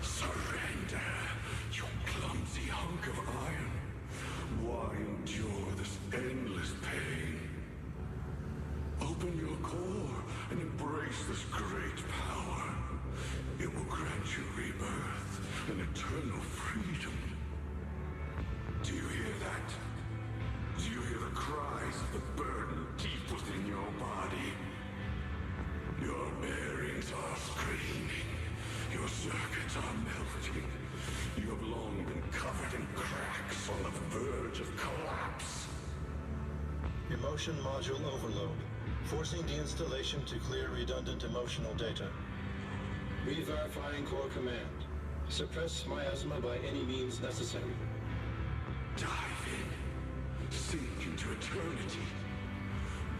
Surrender, you clumsy hunk of iron. Why endure this endless pain? Open your core and embrace this great power. It will grant you rebirth and eternal freedom. Do you hear that? Do you hear the cries of the burden deep within your body? Your bearings are screaming. Your circuits are melting. You have long been covered in cracks on the verge of collapse. Emotion module overload. Forcing deinstallation to clear redundant emotional data. Re-verifying core command. Suppress miasma by any means necessary. Dive in. Sink into eternity.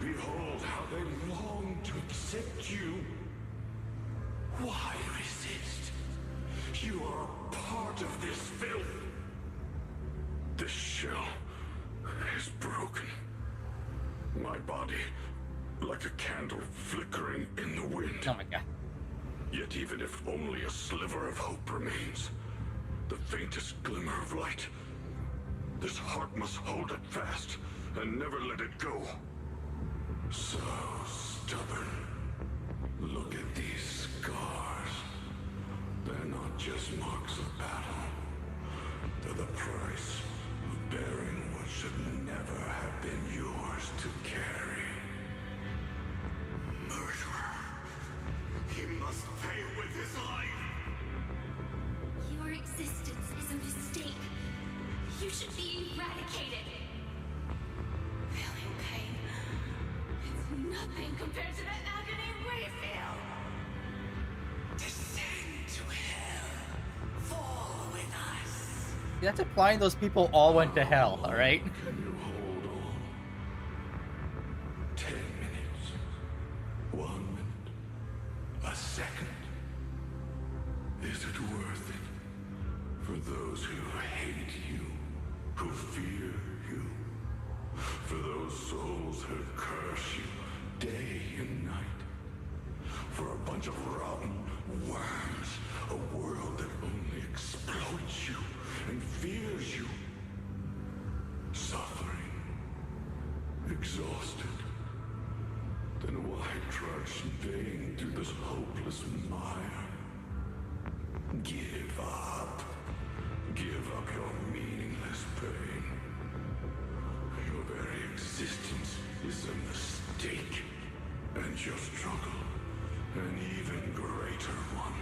Behold how they long to accept you. Why resist? You are a part of this filth. This shell is broken. My body, like a candle flickering in the wind. Oh my god. Yet even if only a sliver of hope remains, the faintest glimmer of light, this heart must hold it fast and never let it go. So stubborn. Look at these scars. They're not just marks of battle. They're the price of bearing what should never have been yours to carry. Murderer. He must pay with his life. Your existence is a mistake. You should be eradicated. Feeling pain. It's nothing compared to the agony we feel. Descend to hell. Fall with us. That's implying those people all went to hell, alright? Can you hold on? 10 minutes. 1 minute. A second. Is it worth it? For those who hate you, who fear you, for those souls who curse you day and night, for a bunch of rotten worms, a world that only exploits you and fears you, suffering, exhausted. Then why trudge in vain through this hopeless mire? Give up. Give up your meaningless pain. Your very existence is a mistake, and your struggle an even greater one.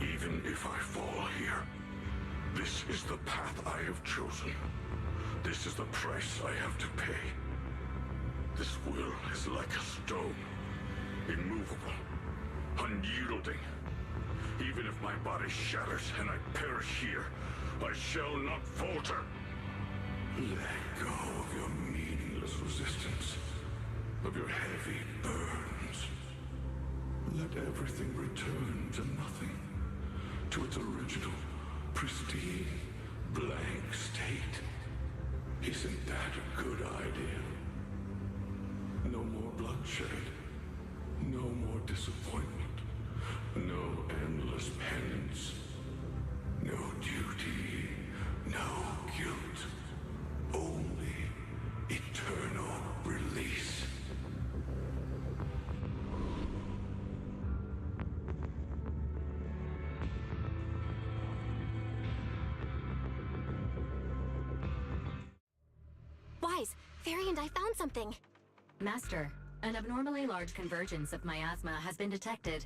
Even if I fall here, this is the path I have chosen. This is the price I have to pay. This will is like a stone, immovable, unyielding. Even if my body shatters and I perish here, I shall not falter. Let go of your meaningless resistance, of your heavy burdens. Let everything return to nothing, to its original, pristine, blank state. Isn't that a good idea? No more bloodshed, no more disappointment, no endless penance, no duty, no guilt, only eternal release. Variant, I found something. Master, an abnormally large convergence of miasma has been detected.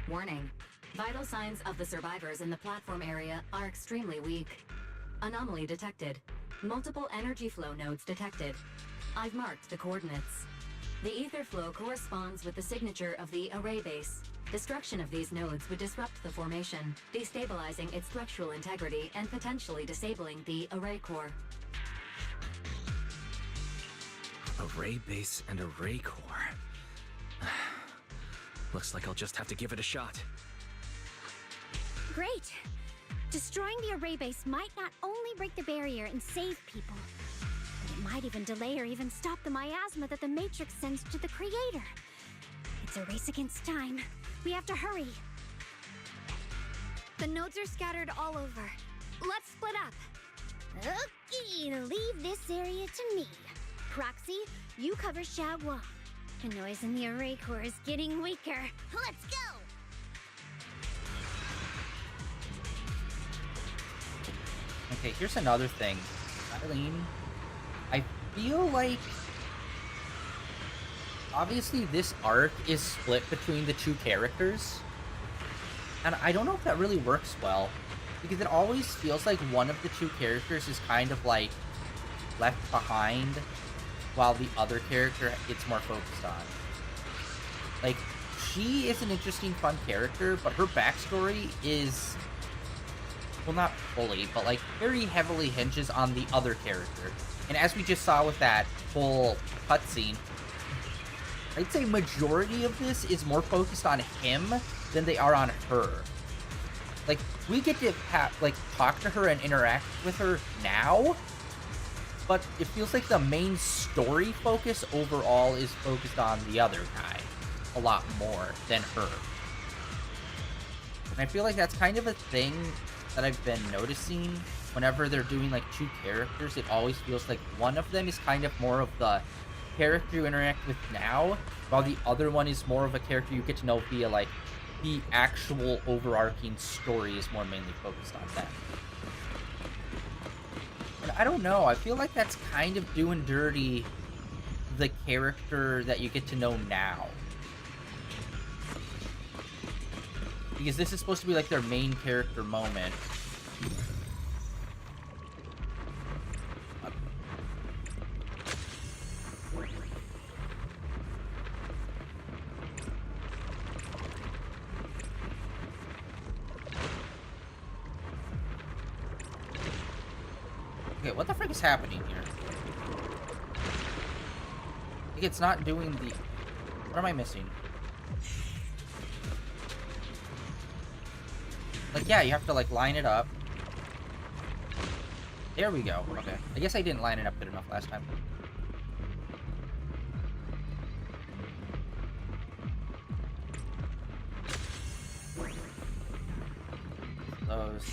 Warning. Vital signs of the survivors in the platform area are extremely weak. Anomaly detected. Multiple energy flow nodes detected. I've marked the coordinates. The ether flow corresponds with the signature of the array base. Destruction of these nodes would disrupt the formation, destabilizing its structural integrity and potentially disabling the array core. Array base and array core. Looks like I'll just have to give it a shot. Great! Destroying the array base might not only break the barrier and save people, but it might even delay or even stop the miasma that the Matrix sends to the Creator. It's a race against time. We have to hurry. The nodes are scattered all over. Let's split up. Okay, leave this area to me. Proxy, you cover Xiaoguang. The noise in the array core is getting weaker. Let's go! Okay, here's another thing. Eileen, I feel like obviously this arc is split between the two characters, and I don't know if that really works well, because it always feels like one of the two characters is kind of like left behind while the other character it's more focused on. Like, she is an interesting, fun character, but her backstory is, well, not fully, but like very heavily hinges on the other character. And as we just saw with that whole cutscene, I'd say majority of this is more focused on him than they are on her. Like, we get to talk to her and interact with her now, but it feels like the main story focus overall is focused on the other guy a lot more than her. And I feel like that's kind of a thing that I've been noticing whenever they're doing like two characters. It always feels like one of them is kind of more of the character you interact with now, while the other one is more of a character you get to know via like the actual overarching story is more mainly focused on them. And I don't know, I feel like that's kind of doing dirty the character that you get to know now. Because this is supposed to be like their main character moment. Okay, what the frick is happening here? Like, it's not doing the... What am I missing? Like, yeah, you have to, like, line it up. There we go. Okay. I guess I didn't line it up good enough last time. Those...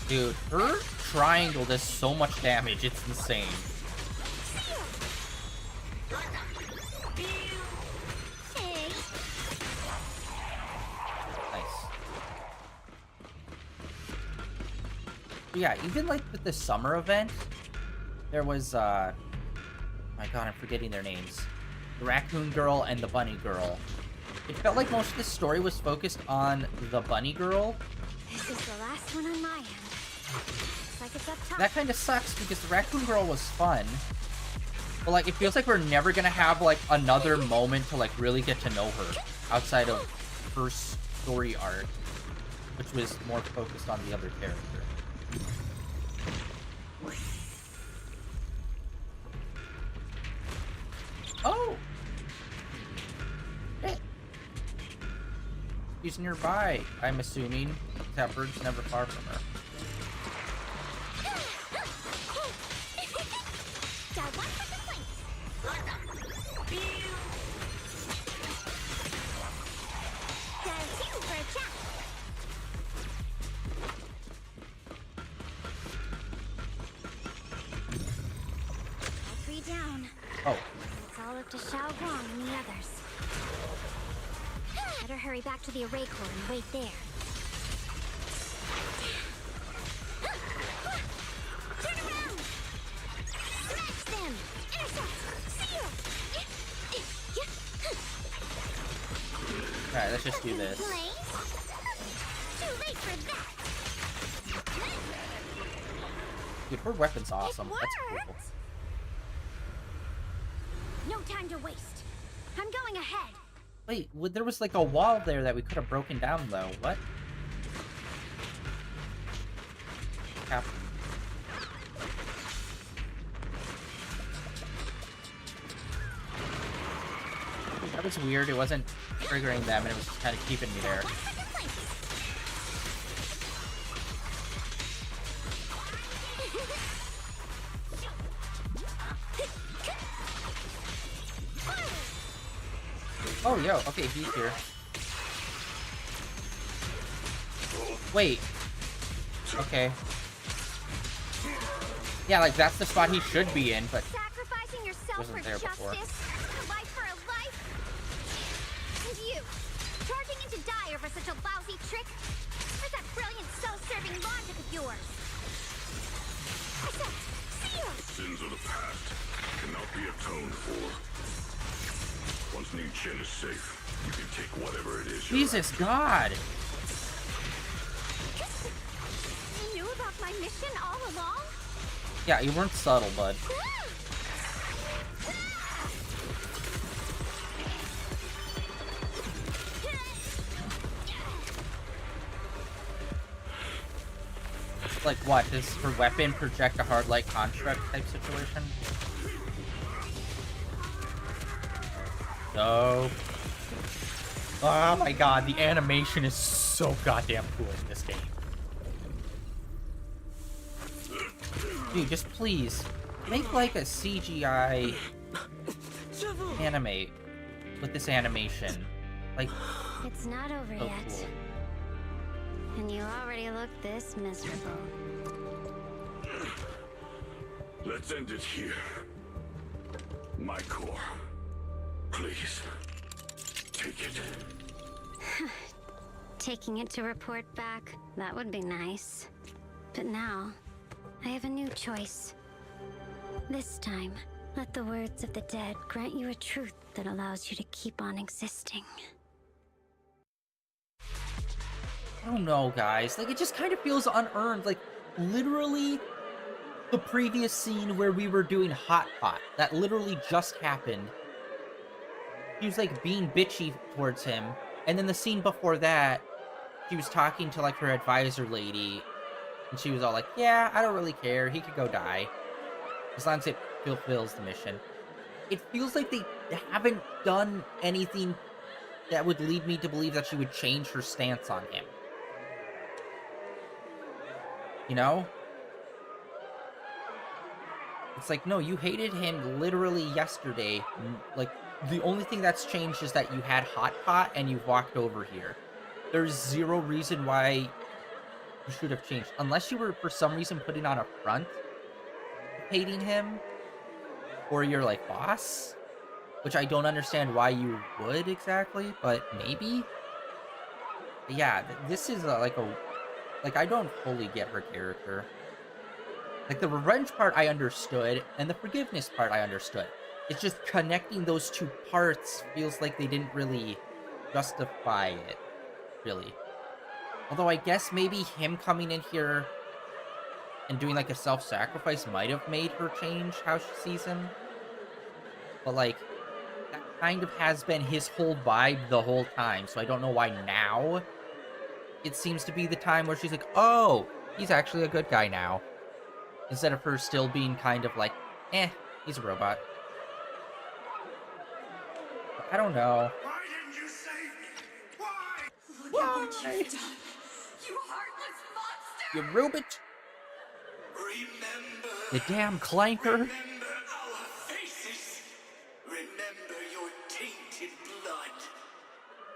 Dude, her triangle does so much damage, it's insane. Nice. But yeah, even like with the summer event, there was, my god, I'm forgetting their names. The raccoon girl and the bunny girl. It felt like most of the story was focused on the bunny girl. This is the last one on my end. Looks like it's up top. That kind of sucks because the raccoon girl was fun, but like it feels like we're never gonna have like another moment to like really get to know her outside of her story arc, which was more focused on the other character. Oh! Hey. She's nearby, I'm assuming. That bird's never far from her. All three down. Oh. It's all up to Xiaoguang and the others. Better hurry back to the array core and wait there. Alright, let's just do this. Too late for that. Dude, her weapon's awesome. It That's cool. worked. No time to waste. I'm going ahead. Wait, there was like a wall there that we could have broken down, though. What? Happened? That was weird. It wasn't triggering them, and it was just kind of keeping me there. Oh, yo, okay, he's here. Wait. Okay. Yeah, like, that's the spot he should be in, but Sacrificing yourself wasn't for there before. justice, a life for a life. And you, charging into die over such a lousy trick? Where's that brilliant self-serving logic of yours? I said, see you! Sins of the past cannot be atoned for. Once Ning Chen is safe, you can take whatever it is. Jesus God! You knew about my mission all along? Yeah, you weren't subtle, bud. Like what? Does her weapon project a hard light construct type situation? No. Oh my god, the animation is so goddamn cool in this game. Dude, just please make like a CGI anime with this animation. Like, It's not over so yet. cool. And you already look this miserable. Let's end it here. My core. Please. Take it. Taking it to report back, that would be nice. But now, I have a new choice. This time, let the words of the dead grant you a truth that allows you to keep on existing. I don't know, guys. Like, it just kind of feels unearned. Like, literally, the previous scene where we were doing Hot Pot, that literally just happened. She was, like, being bitchy towards him. And then the scene before that, she was talking to, like, her advisor lady. And she was all like, yeah, I don't really care. He could go die. As long as it fulfills the mission. It feels like they haven't done anything that would lead me to believe that she would change her stance on him. You know? It's like, no, you hated him literally yesterday. Like, the only thing that's changed is that you had Hot Pot and you walked over here. There's zero reason why you should have changed. Unless you were, for some reason, putting on a front of hating him. Or you're like, boss? Which I don't understand why you would exactly, but maybe? But yeah, this is like, I don't fully get her character. Like, the revenge part I understood, and the forgiveness part I understood. It's just connecting those two parts feels like they didn't really justify it, really. Although I guess maybe him coming in here and doing like a self-sacrifice might have made her change how she sees him. But like, that kind of has been his whole vibe the whole time, so I don't know why now it seems to be the time where she's like, oh, he's actually a good guy now. Instead of her still being kind of like, eh, he's a robot. But I don't know. Why didn't you save me? Why? Look at what you've done. You heartless monster! You robot! Remember. You damn clanker! Remember our faces. Remember your tainted blood.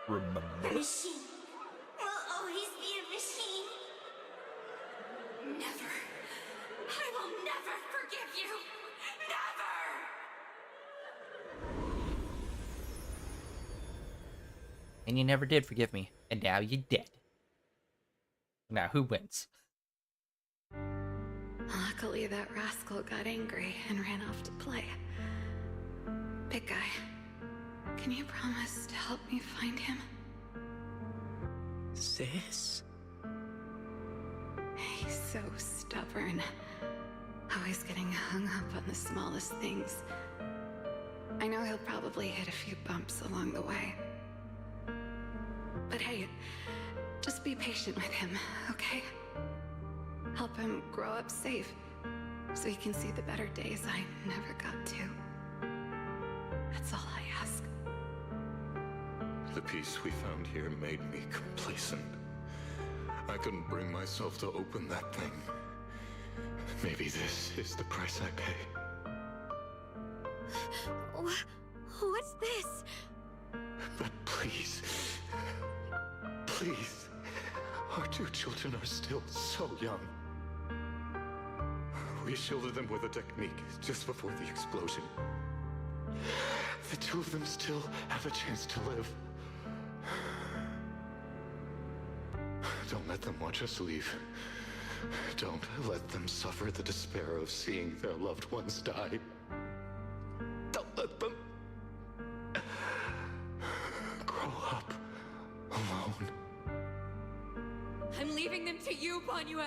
Remember. Machine will always be a machine. Never. I will never forgive you. Never! And you never did forgive me, and now you're dead. Now, who wins? Luckily, that rascal got angry and ran off to play. Big guy, can you promise to help me find him? Sis? He's so stubborn. Always getting hung up on the smallest things. I know he'll probably hit a few bumps along the way. But hey, just be patient with him, okay? Help him grow up safe, so he can see the better days I never got to. That's all I ask. The peace we found here made me complacent. I couldn't bring myself to open that thing. Maybe this is the price I pay. What's this? But please, please, our two children are still so young. We shielded them with a technique just before the explosion. The two of them still have a chance to live. Don't let them watch us leave. Don't let them suffer the despair of seeing their loved ones die. Don't let them grow up alone. I'm leaving them to you, Banue.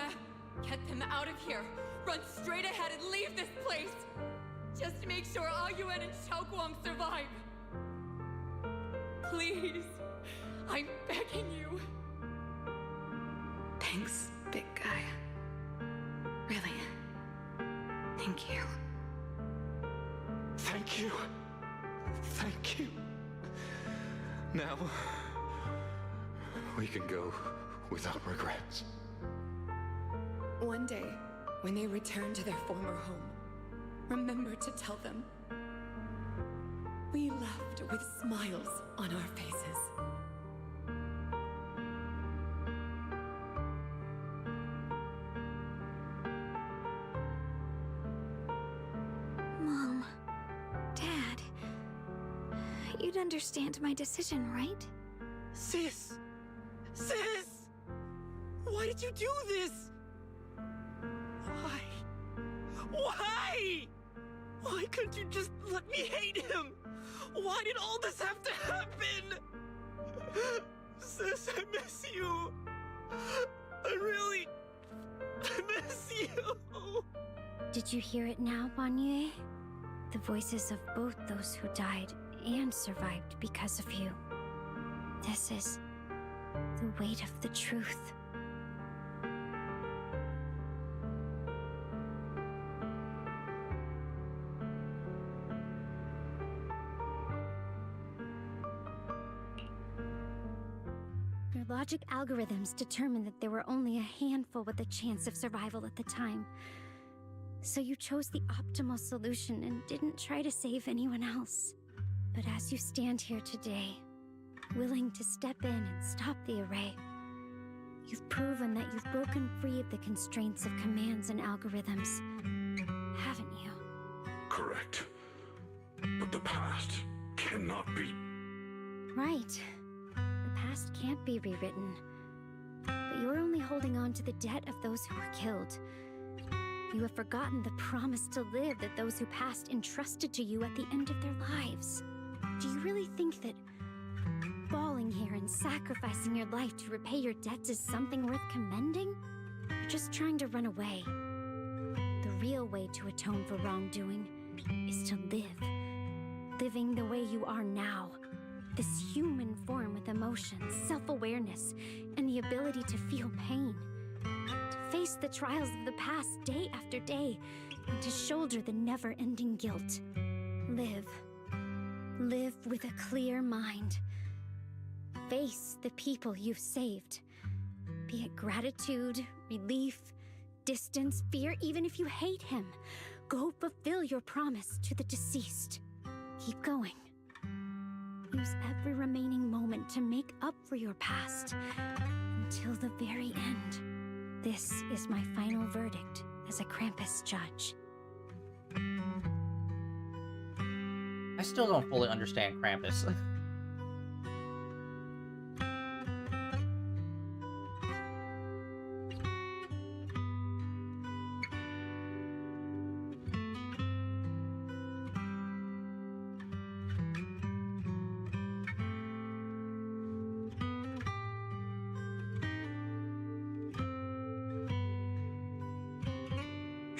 Get them out of here. Run straight ahead and leave this place. Just to make sure Ayuen and Xiaoguang survive. Please. I'm begging you. Thanks, big guy. Really. Thank you. Thank you. Thank you. Now, we can go without regrets. One day, when they return to their former home, remember to tell them we left with smiles on our faces. Mom, Dad, you'd understand my decision, right? Sis! Sis! Why did you do this? Why? Why? Why couldn't you just let me hate him? Why did all this have to happen? Sis, I miss you. I miss you. Did you hear it now, Banue? The voices of both those who died and survived because of you. This is the weight of the truth. Your logic algorithms determined that there were only a handful with a chance of survival at the time. So you chose the optimal solution and didn't try to save anyone else. But as you stand here today, willing to step in and stop the array, you've proven that you've broken free of the constraints of commands and algorithms, haven't you? Correct. But the past cannot be. Right. The past can't be rewritten. But you're only holding on to the debt of those who were killed. You have forgotten the promise to live that those who passed entrusted to you at the end of their lives. Do you really think that falling here and sacrificing your life to repay your debts is something worth commending? You're just trying to run away. The real way to atone for wrongdoing is to live. Living the way you are now. This human form with emotions, self-awareness, and the ability to feel pain. To face the trials of the past day after day, and to shoulder the never-ending guilt. Live. Live with a clear mind. Face the people you've saved. Be it gratitude, relief, distance, fear, even if you hate him. Go fulfill your promise to the deceased. Keep going. Use every remaining moment to make up for your past. Until the very end. This is my final verdict as a Krampus judge. I still don't fully understand Krampus.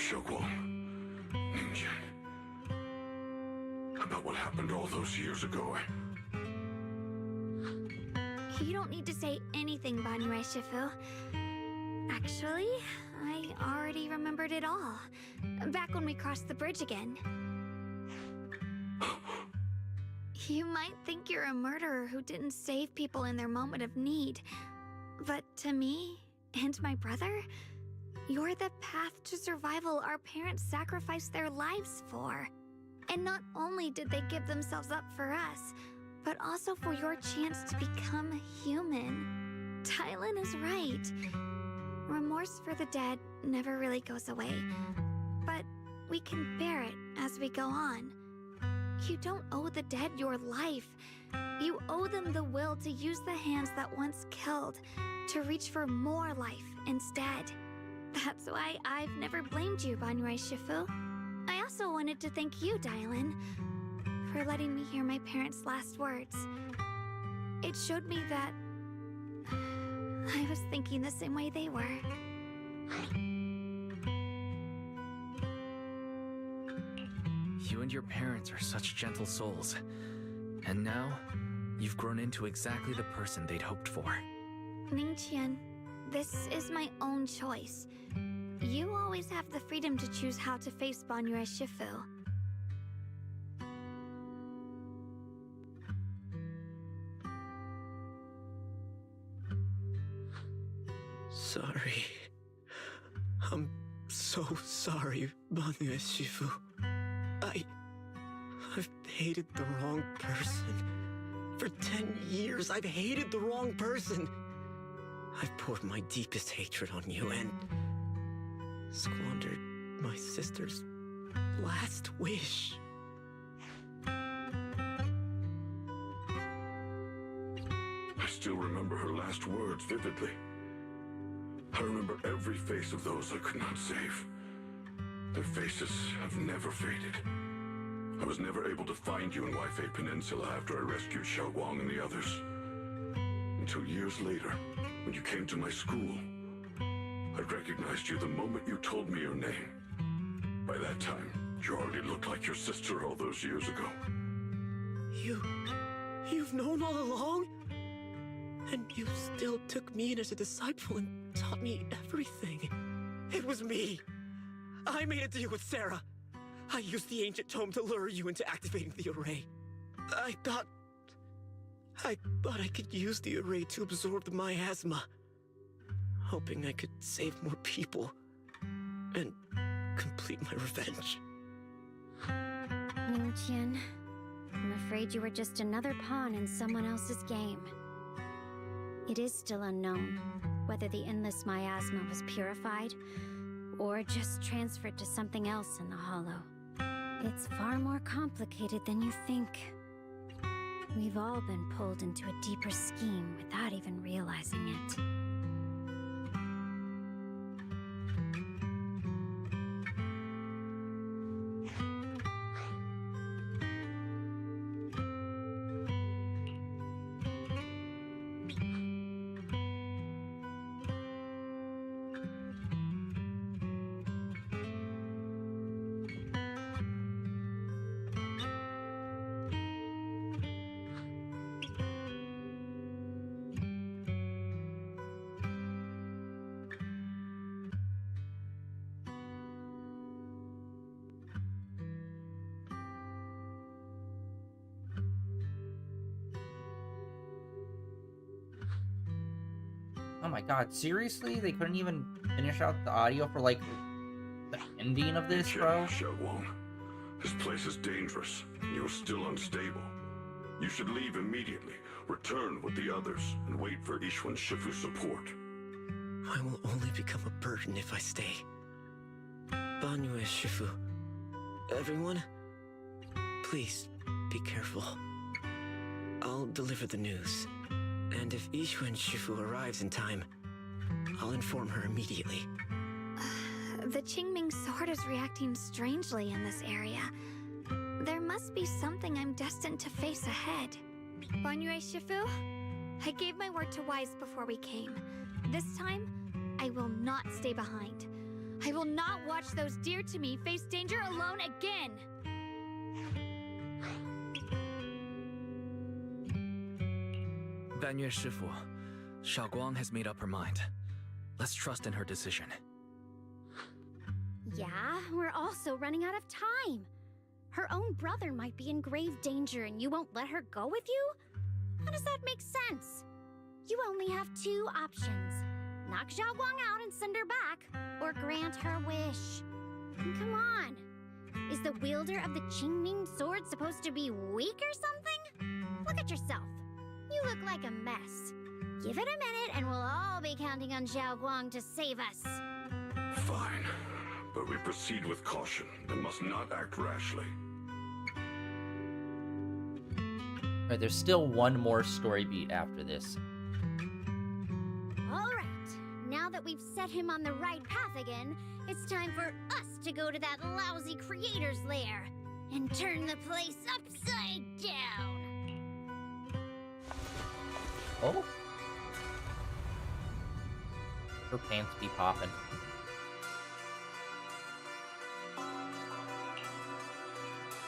Shogwon, Ninjin. About what happened all those years ago. You don't need to say anything, Banyue Shifu. Actually, I already remembered it all. Back when we crossed the bridge again. You might think you're a murderer who didn't save people in their moment of need. But to me, and my brother, you're the path to survival our parents sacrificed their lives for. And not only did they give themselves up for us, but also for your chance to become human. Tylen is right. Remorse for the dead never really goes away, but we can bear it as we go on. You don't owe the dead your life. You owe them the will to use the hands that once killed to reach for more life instead. That's why I've never blamed you, Banyue Shifu. I also wanted to thank you, Dylan, for letting me hear my parents' last words. It showed me that I was thinking the same way they were. You and your parents are such gentle souls. And now, you've grown into exactly the person they'd hoped for. Ningqian, this is my own choice. You always have the freedom to choose how to face Banyue Shifu. Sorry. I'm so sorry, Banyue Shifu. I've hated the wrong person. For 10 years, I've hated the wrong person. I've poured my deepest hatred on you and squandered my sister's last wish. I still remember her last words vividly. I remember every face of those I could not save. Their faces have never faded. I was never able to find you in Waifei Peninsula after I rescued Xiaowang and the others. Until years later, when you came to my school, I recognized you the moment you told me your name. By that time, you already looked like your sister all those years ago. You've known all along? And you still took me in as a disciple and taught me everything. It was me. I made a deal with Sarah. I used the ancient tome to lure you into activating the array. I thought I could use the array to absorb the miasma, hoping I could save more people and complete my revenge. Ningqian, I'm afraid you were just another pawn in someone else's game. It is still unknown whether the endless miasma was purified or just transferred to something else in the Hollow. It's far more complicated than you think. We've all been pulled into a deeper scheme without even realizing it. Oh my god, seriously? They couldn't even finish out the audio for, like, the ending of this, bro? Xiaowang, this place is dangerous. You're still unstable. You should leave immediately. Return with the others and wait for Ishwan Shifu's support. I will only become a burden if I stay. Banyue Shifu, everyone, please be careful. I'll deliver the news. And if Ishwan Shifu arrives in time, I'll inform her immediately. The Qingming sword is reacting strangely in this area. There must be something I'm destined to face ahead. Banyue Shifu, I gave my word to Wise before we came. This time, I will not stay behind. I will not watch those dear to me face danger alone again! Banyue Shifu, Xiaoguang has made up her mind. Let's trust in her decision. Yeah, we're also running out of time. Her own brother might be in grave danger and you won't let her go with you? How does that make sense? You only have two options. Knock Xiaoguang out and send her back, or grant her wish. Come on. Is the wielder of the Qingming sword supposed to be weak or something? Look at yourself. You look like a mess. Give it a minute and we'll all be counting on Xiaoguang to save us. Fine, but we proceed with caution and must not act rashly. Alright, there's still one more story beat after this. Alright, now that we've set him on the right path again, it's time for us to go to that lousy creator's lair and turn the place upside down. Oh? Her pants be popping.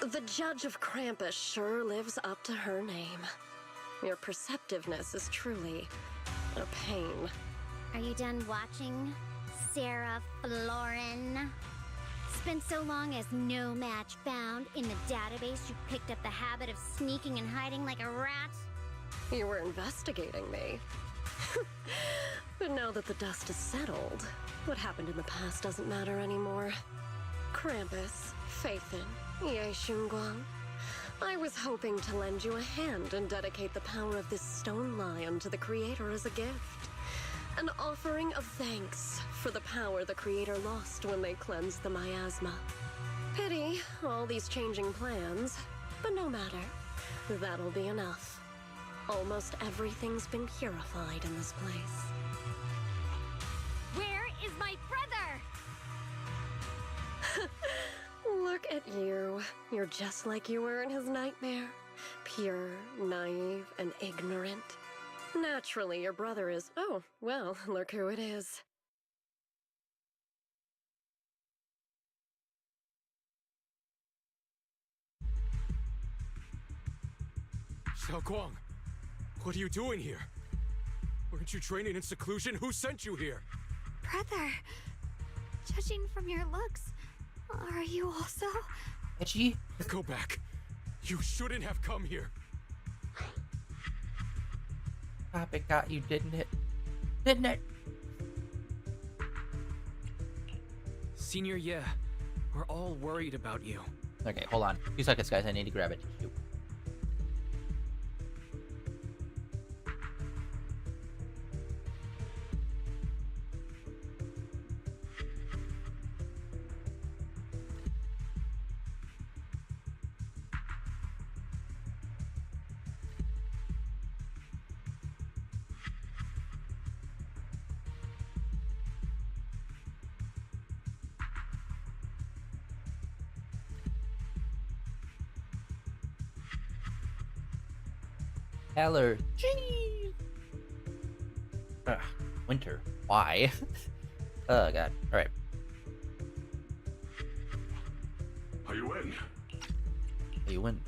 The Judge of Krampus sure lives up to her name. Your perceptiveness is truly a pain. Are you done watching, Sarah Florin? Spent so long as no match found in the database you picked up the habit of sneaking and hiding like a rat? You were investigating me. But now that the dust is settled, what happened in the past doesn't matter anymore. Krampus, Faithin, Ye Xunguang. I was hoping to lend you a hand and dedicate the power of this stone lion to the Creator as a gift. An offering of thanks for the power the Creator lost when they cleansed the miasma. Pity, all these changing plans, but no matter. That'll be enough. Almost everything's been purified in this place. Where is my brother? Look at you. You're just like you were in his nightmare. Pure, naive, and ignorant. Naturally, your brother is... Oh, well, look who it is. Xiaoguang, what are you doing here? Weren't you training in seclusion? Who sent you here? Brother, judging from your looks, are you also? Itchy? Go back. You shouldn't have come here. It got you, didn't it? Didn't it? Senior Ye, we're all worried about you. Okay, hold on. 2 seconds, guys. I need to grab a tissue. Allergies. Ugh, winter. Why? Oh god. All right. Are you in? Are you in?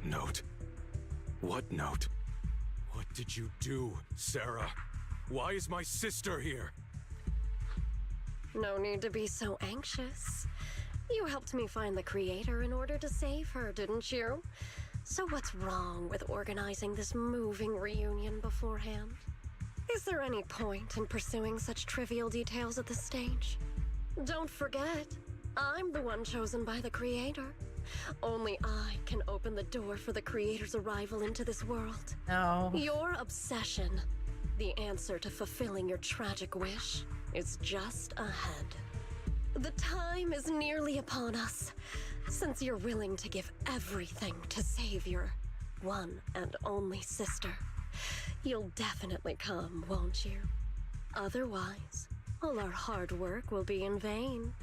Note? What note? What did you do, Sarah? Why is my sister here? No need to be so anxious. You helped me find the Creator in order to save her, didn't you? So what's wrong with organizing this moving reunion beforehand? Is there any point in pursuing such trivial details at this stage? Don't forget, I'm the one chosen by the Creator. Only I can open the door for the Creator's arrival into this world. No. Your obsession, the answer to fulfilling your tragic wish, is just ahead. The time is nearly upon us, since you're willing to give everything to save your one and only sister. You'll definitely come, won't you? Otherwise, all our hard work will be in vain.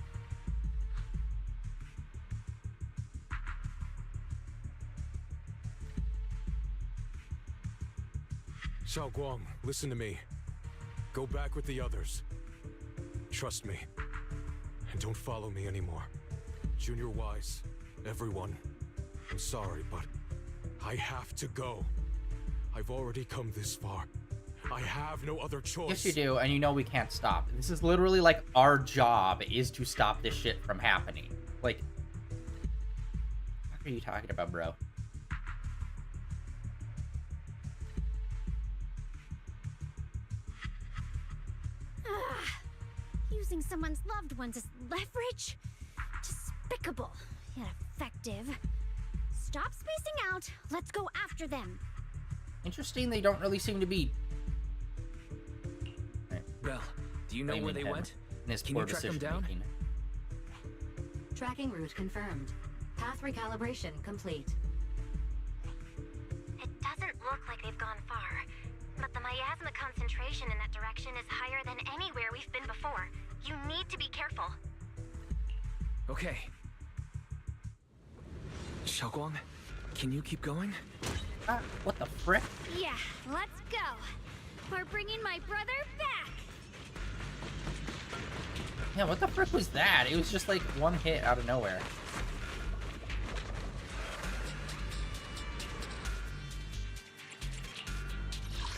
Xiao Guang, listen to me. Go back with the others. Trust me. And don't follow me anymore. Junior Wise, everyone. I'm sorry, but I have to go. I've already come this far. I have no other choice. Yes, you do, and you know we can't stop. This is literally like our job is to stop this shit from happening. Like, what are you talking about, bro? Using someone's loved ones as leverage? Despicable, yet effective. Stop spacing out. Let's go after them. Interesting, they don't really seem to be... Belle, do you know where they went? Can you track them down? Tracking route confirmed. Path recalibration complete. It doesn't look like they've gone far, but the miasma concentration in that direction is higher than anywhere we've been before. You need to be careful. Okay. Xiao Guang, can you keep going? What the frick? Yeah, let's go. We're bringing my brother back. Yeah, what the frick was that? It was just like one hit out of nowhere.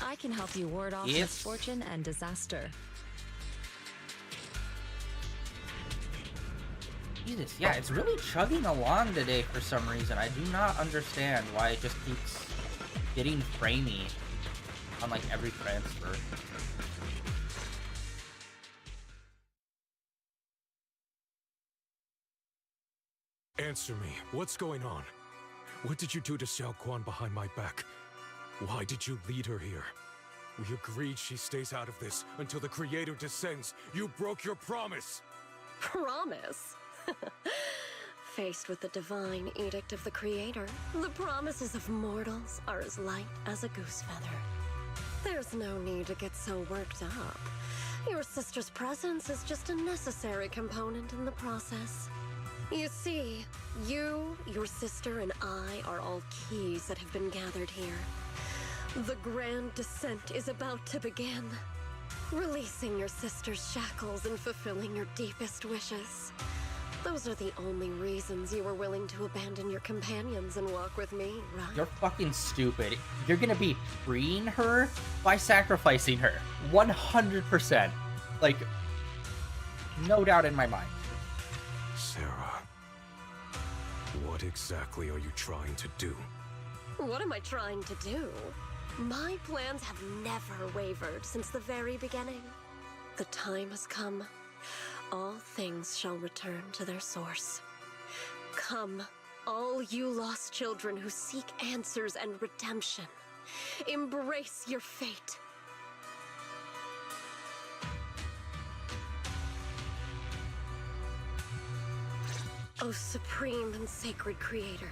I can help you ward off misfortune and disaster. Jesus, yeah, it's really chugging along today for some reason. I do not understand why it just keeps getting framey on like every transfer. Answer me. What's going on? What did you do to Xiao Quan behind my back? Why did you lead her here? We agreed she stays out of this until the Creator descends. You broke your promise! Promise? Faced with the divine edict of the Creator, the promises of mortals are as light as a goose feather. There's no need to get so worked up. Your sister's presence is just a necessary component in the process. You see, you, your sister, and I are all keys that have been gathered here. The grand descent is about to begin. Releasing your sister's shackles and fulfilling your deepest wishes. Those are the only reasons you were willing to abandon your companions and walk with me, right? You're fucking stupid. You're gonna be freeing her by sacrificing her. 100%. Like, no doubt in my mind. Sarah, what exactly are you trying to do? What am I trying to do? My plans have never wavered since the very beginning. The time has come. All things shall return to their source. Come, all you lost children who seek answers and redemption. Embrace your fate. O supreme and sacred Creator,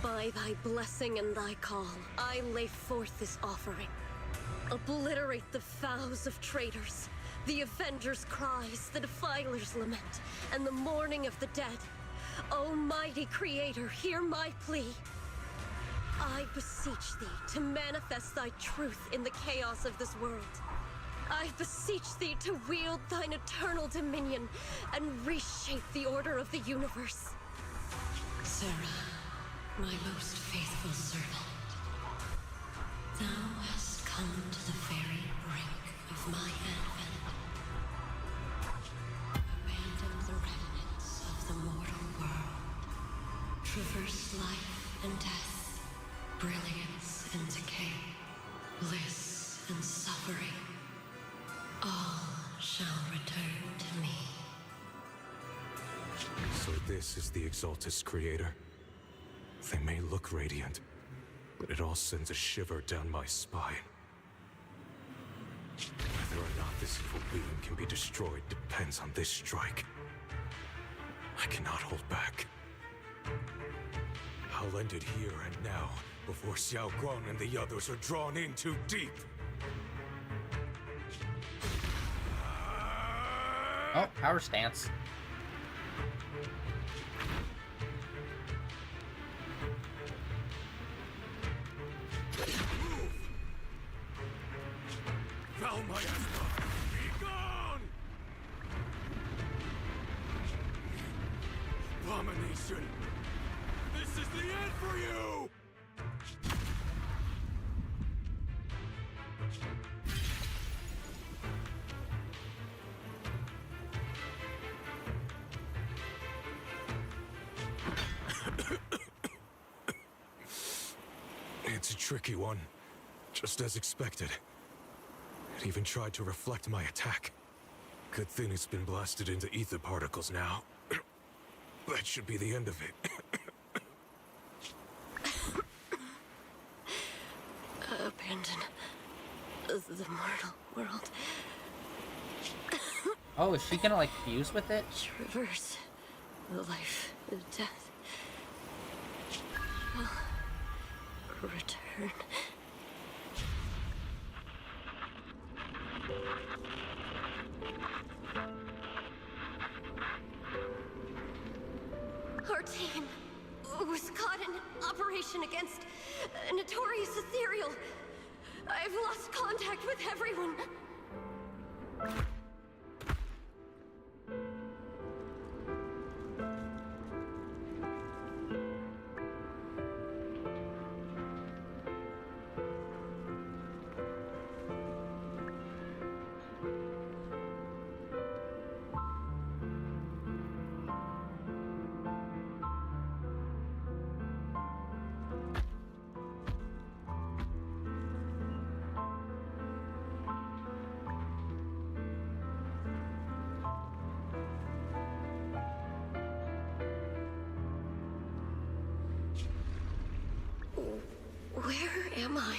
by thy blessing and thy call, I lay forth this offering. Obliterate the vows of traitors, the Avengers' cries, the Defiler's lament, and the mourning of the dead. Almighty Creator, hear my plea. I beseech thee to manifest thy truth in the chaos of this world. I beseech thee to wield thine eternal dominion and reshape the order of the universe. Sarah, my most faithful servant, thou hast come to the very brink of my advent. Abandon the remnants of the mortal world. Traverse life and death, brilliance and decay, bliss and suffering. All shall return to me. So this is the Exaltus Creator. They may look radiant, but it all sends a shiver down my spine. Whether or not this evil being can be destroyed depends on this strike. I cannot hold back. I'll end it here and now, before Xiao Guang and the others are drawn in too deep. Oh, power stance. hell, Miasma! Be gone! Abomination! This is the end for you! It's a tricky one, just as expected. It even tried to reflect my attack. Good thing it's been blasted into ether particles now. That should be the end of it. Abandon the mortal world. Oh, is she gonna like fuse with it? Traverse life, death. Return. Our team was caught in operation against a notorious ethereal. I've lost contact with everyone. Where am I?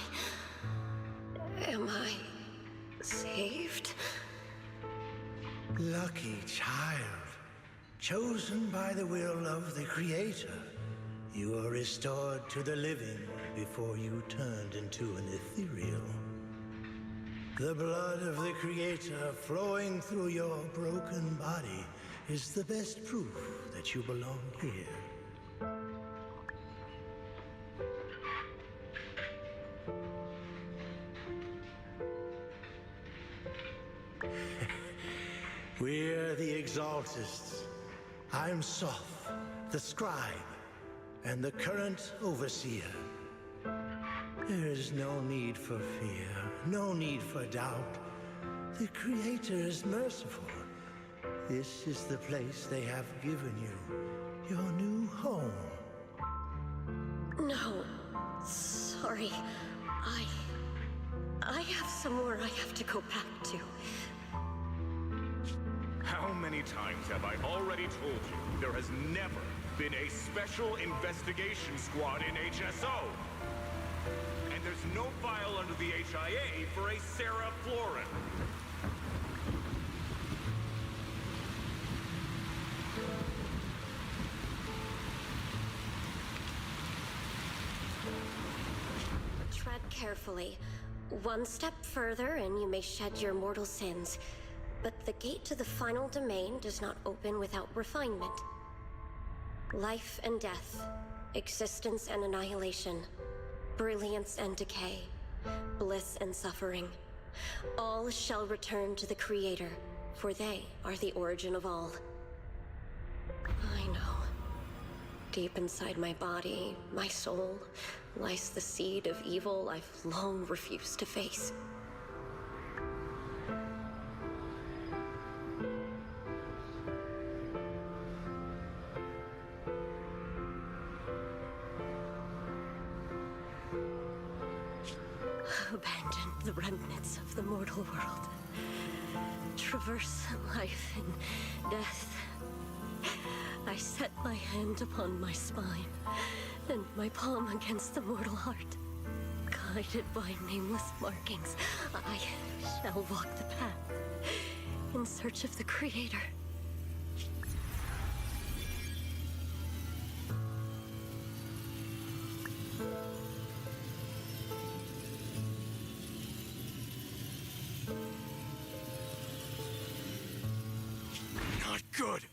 Am I saved? Lucky child, chosen by the will of the Creator. You are restored to the living before you turned into an ethereal. The blood of the Creator flowing through your broken body is the best proof that you belong here. We're the Exaltists. I'm Soth, the Scribe, and the current Overseer. There is no need for fear, no need for doubt. The Creator is merciful. This is the place they have given you, your new home. No, sorry. I have somewhere I have to go back to. How many times have I already told you there has never been a special investigation squad in HSO? And there's no file under the HIA for a Sarah Florin. Tread carefully. One step further and you may shed your mortal sins. But the gate to the final domain does not open without refinement. Life and death, existence and annihilation, brilliance and decay, bliss and suffering. All shall return to the Creator, for they are the origin of all. I know. Deep inside my body, my soul, lies the seed of evil I've long refused to face. Abandon the remnants of the mortal world. Traverse life and death. I set my hand upon my spine, and my palm against the mortal heart. Guided by nameless markings, I shall walk the path, in search of the Creator. Not good!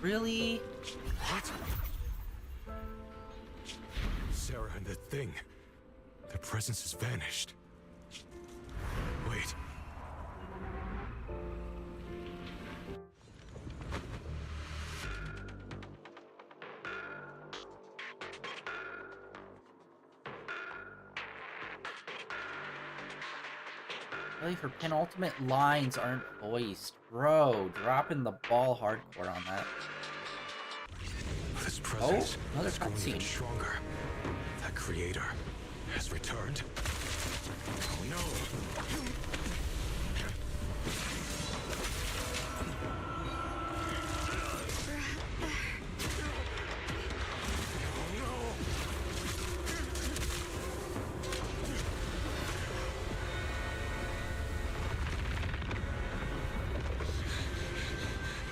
Really? What? Sarah and the thing. Their presence has vanished. Wait. Really, her penultimate lines aren't voiced. Bro, dropping the ball hardcore on that. This presence another is growing even cutscene. stronger. That creator has returned. Oh no!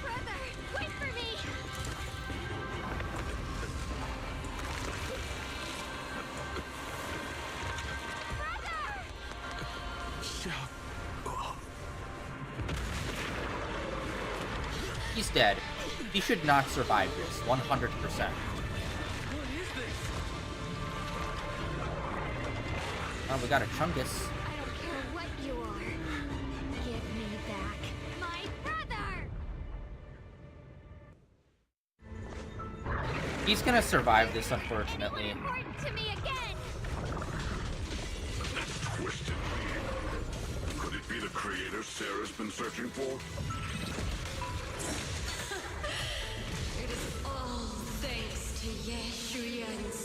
Brother, wait for me! He's dead. He should not survive this, 100%. Oh, we got a Chungus. I don't care what you are. Give me back my brother! He's gonna survive this, unfortunately. Important to me again! Twisted. Could it be the creator Sarah's been searching for? It is all thanks to Yeshuyan's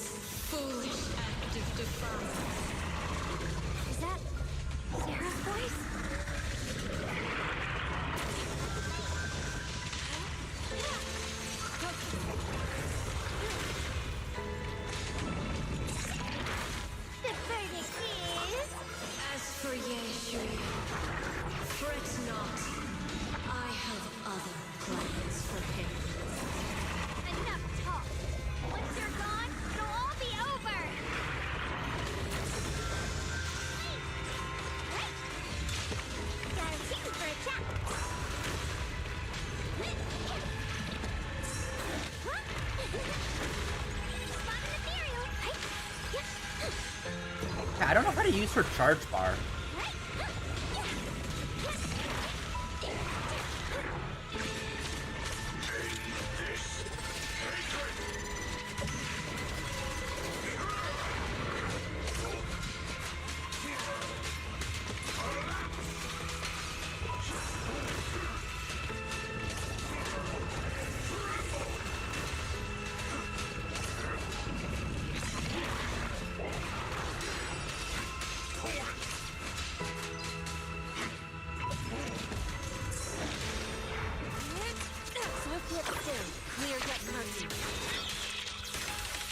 foolish act of defiance. Is that Sarah's voice? The verdict is... As for Yeshuyan, fret not. I have other plans for him. Enough talk. Once you're gone, it'll all be over. Hey! Got a ticket for a chat. Spot an ethereal. I don't know how to use her charge bar.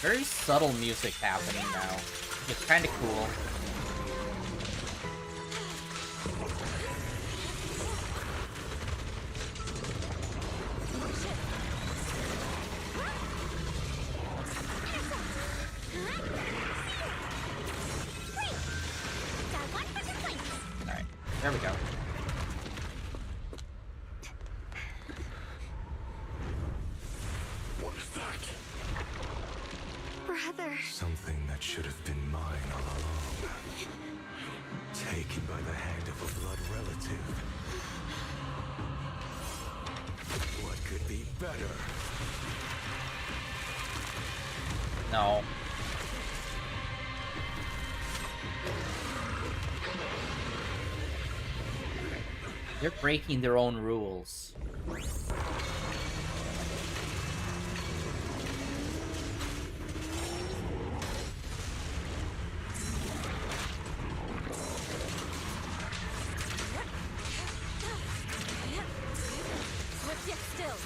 Very subtle music happening now. It's kind of cool. Alright, there we go. What is that? Brother. Something that should have been mine all along. Taken by the hand of a blood relative. What could be better? No. They're breaking their own rules. Switch yet still.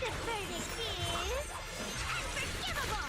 The verdict is unforgivable.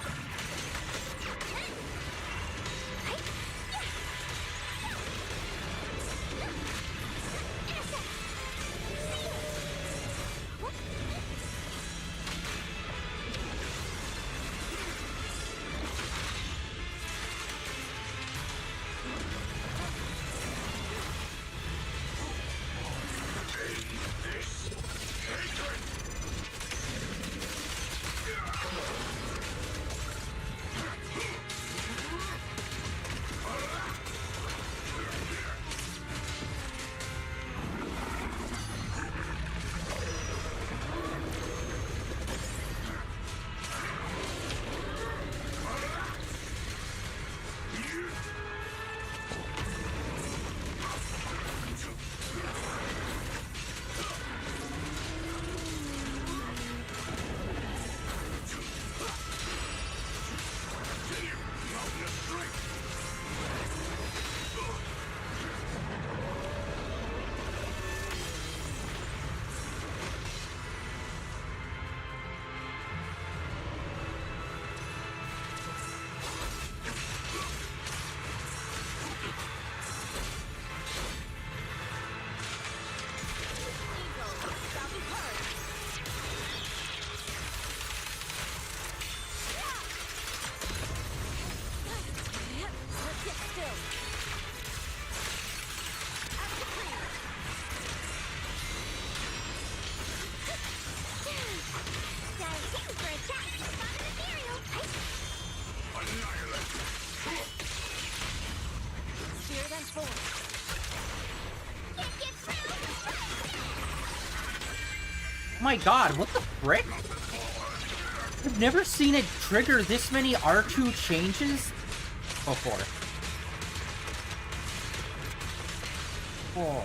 My god, what the frick? I've never seen it trigger this many R2 changes before. Oh.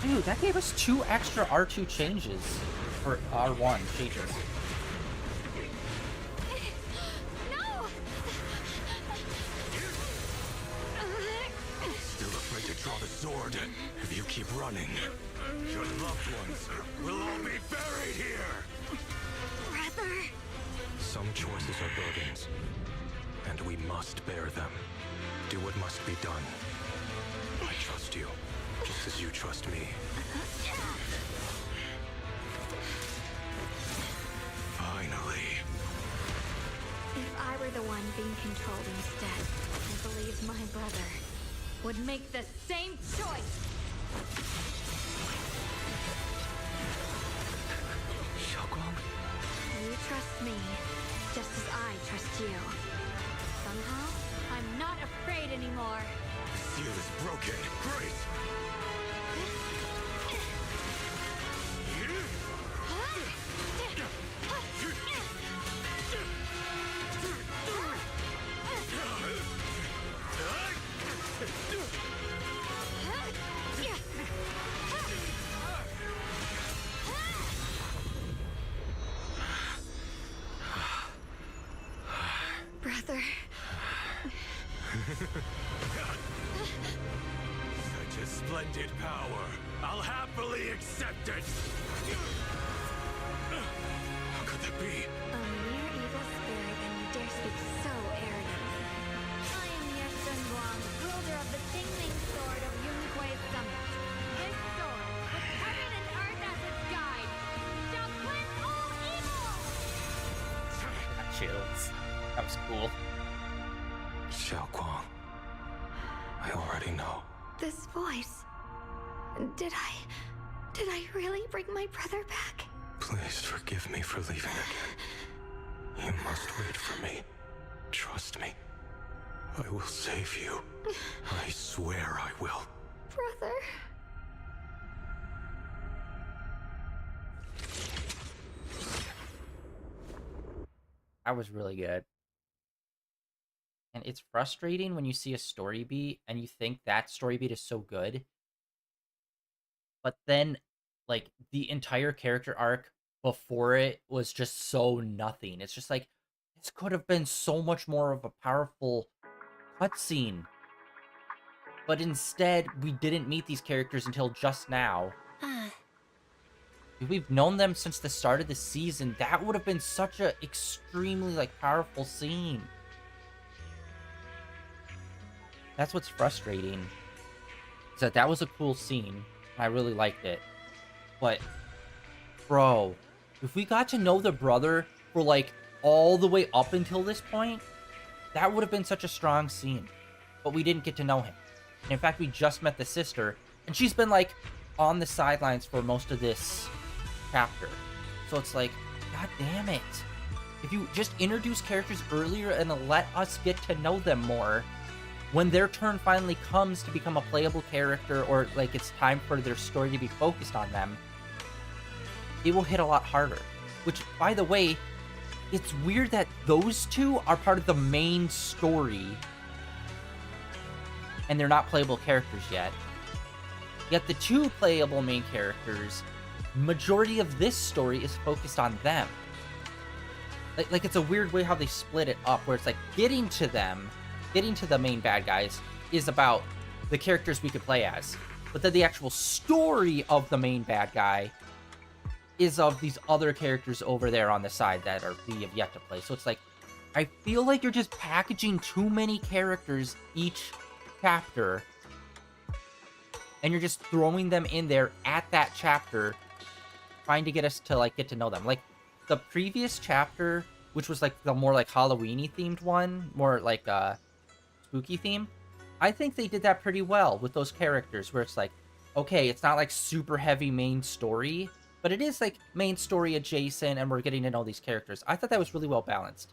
Dude, that gave us 2 extra R2 changes. Or R1 changes. No! Still afraid to draw the sword if you keep running. Your loved ones will all be buried here! Brother! Some choices are burdens, and we must bear them. Do what must be done. I trust you, just as you trust me. Finally. If I were the one being controlled instead, I believe my brother would make the same choice. You trust me, just as I trust you. Somehow, I'm not afraid anymore. The seal is broken. Great! Brother. Such a splendid power. I'll happily accept it. How could that be? A mere evil spirit, and you dare speak so arrogantly. I am Yersun Guang, wielder of the Dingling Sword of Yunquei Summit. This sword, with heaven and earth as its guide, shall cleanse all evil! Got chills. That was cool. Xiao Guang. I already know. This voice. Did I really bring my brother back? Please forgive me for leaving again. You must wait for me. Trust me. I will save you. I swear I will. Brother. That was really good. And it's frustrating when you see a story beat and you think that story beat is so good. But then, like, the entire character arc before it was just so nothing. It's just like, this could have been so much more of a powerful cutscene. But instead, we didn't meet these characters until just now. if we've known them since the start of the season, that would have been such a extremely, like, powerful scene. That's what's frustrating. Is that was a cool scene. I really liked it. But, bro, if we got to know the brother for, like, all the way up until this point, that would have been such a strong scene. But we didn't get to know him. And in fact, we just met the sister, and she's been, like, on the sidelines for most of this chapter. So it's like, god damn it. If you just introduce characters earlier and let us get to know them more, when their turn finally comes to become a playable character, or like it's time for their story to be focused on them, it will hit a lot harder. Which, by the way, it's weird that those two are part of the main story and they're not playable characters yet. Yet the two playable main characters, majority of this story is focused on them. Like it's a weird way how they split it up, where it's like getting to the main bad guys is about the characters we could play as. But then the actual story of the main bad guy is of these other characters over there on the side that we have yet to play. So it's like, I feel like you're just packaging too many characters each chapter, and you're just throwing them in there at that chapter, trying to get us to, like, get to know them. Like, the previous chapter, which was, like, the more, like, Halloween-y themed one, more, like, spooky theme, I think they did that pretty well with those characters, where it's like, okay, it's not, like, super heavy main story, but it is, like, main story adjacent, and we're getting to know these characters. I thought that was really well balanced.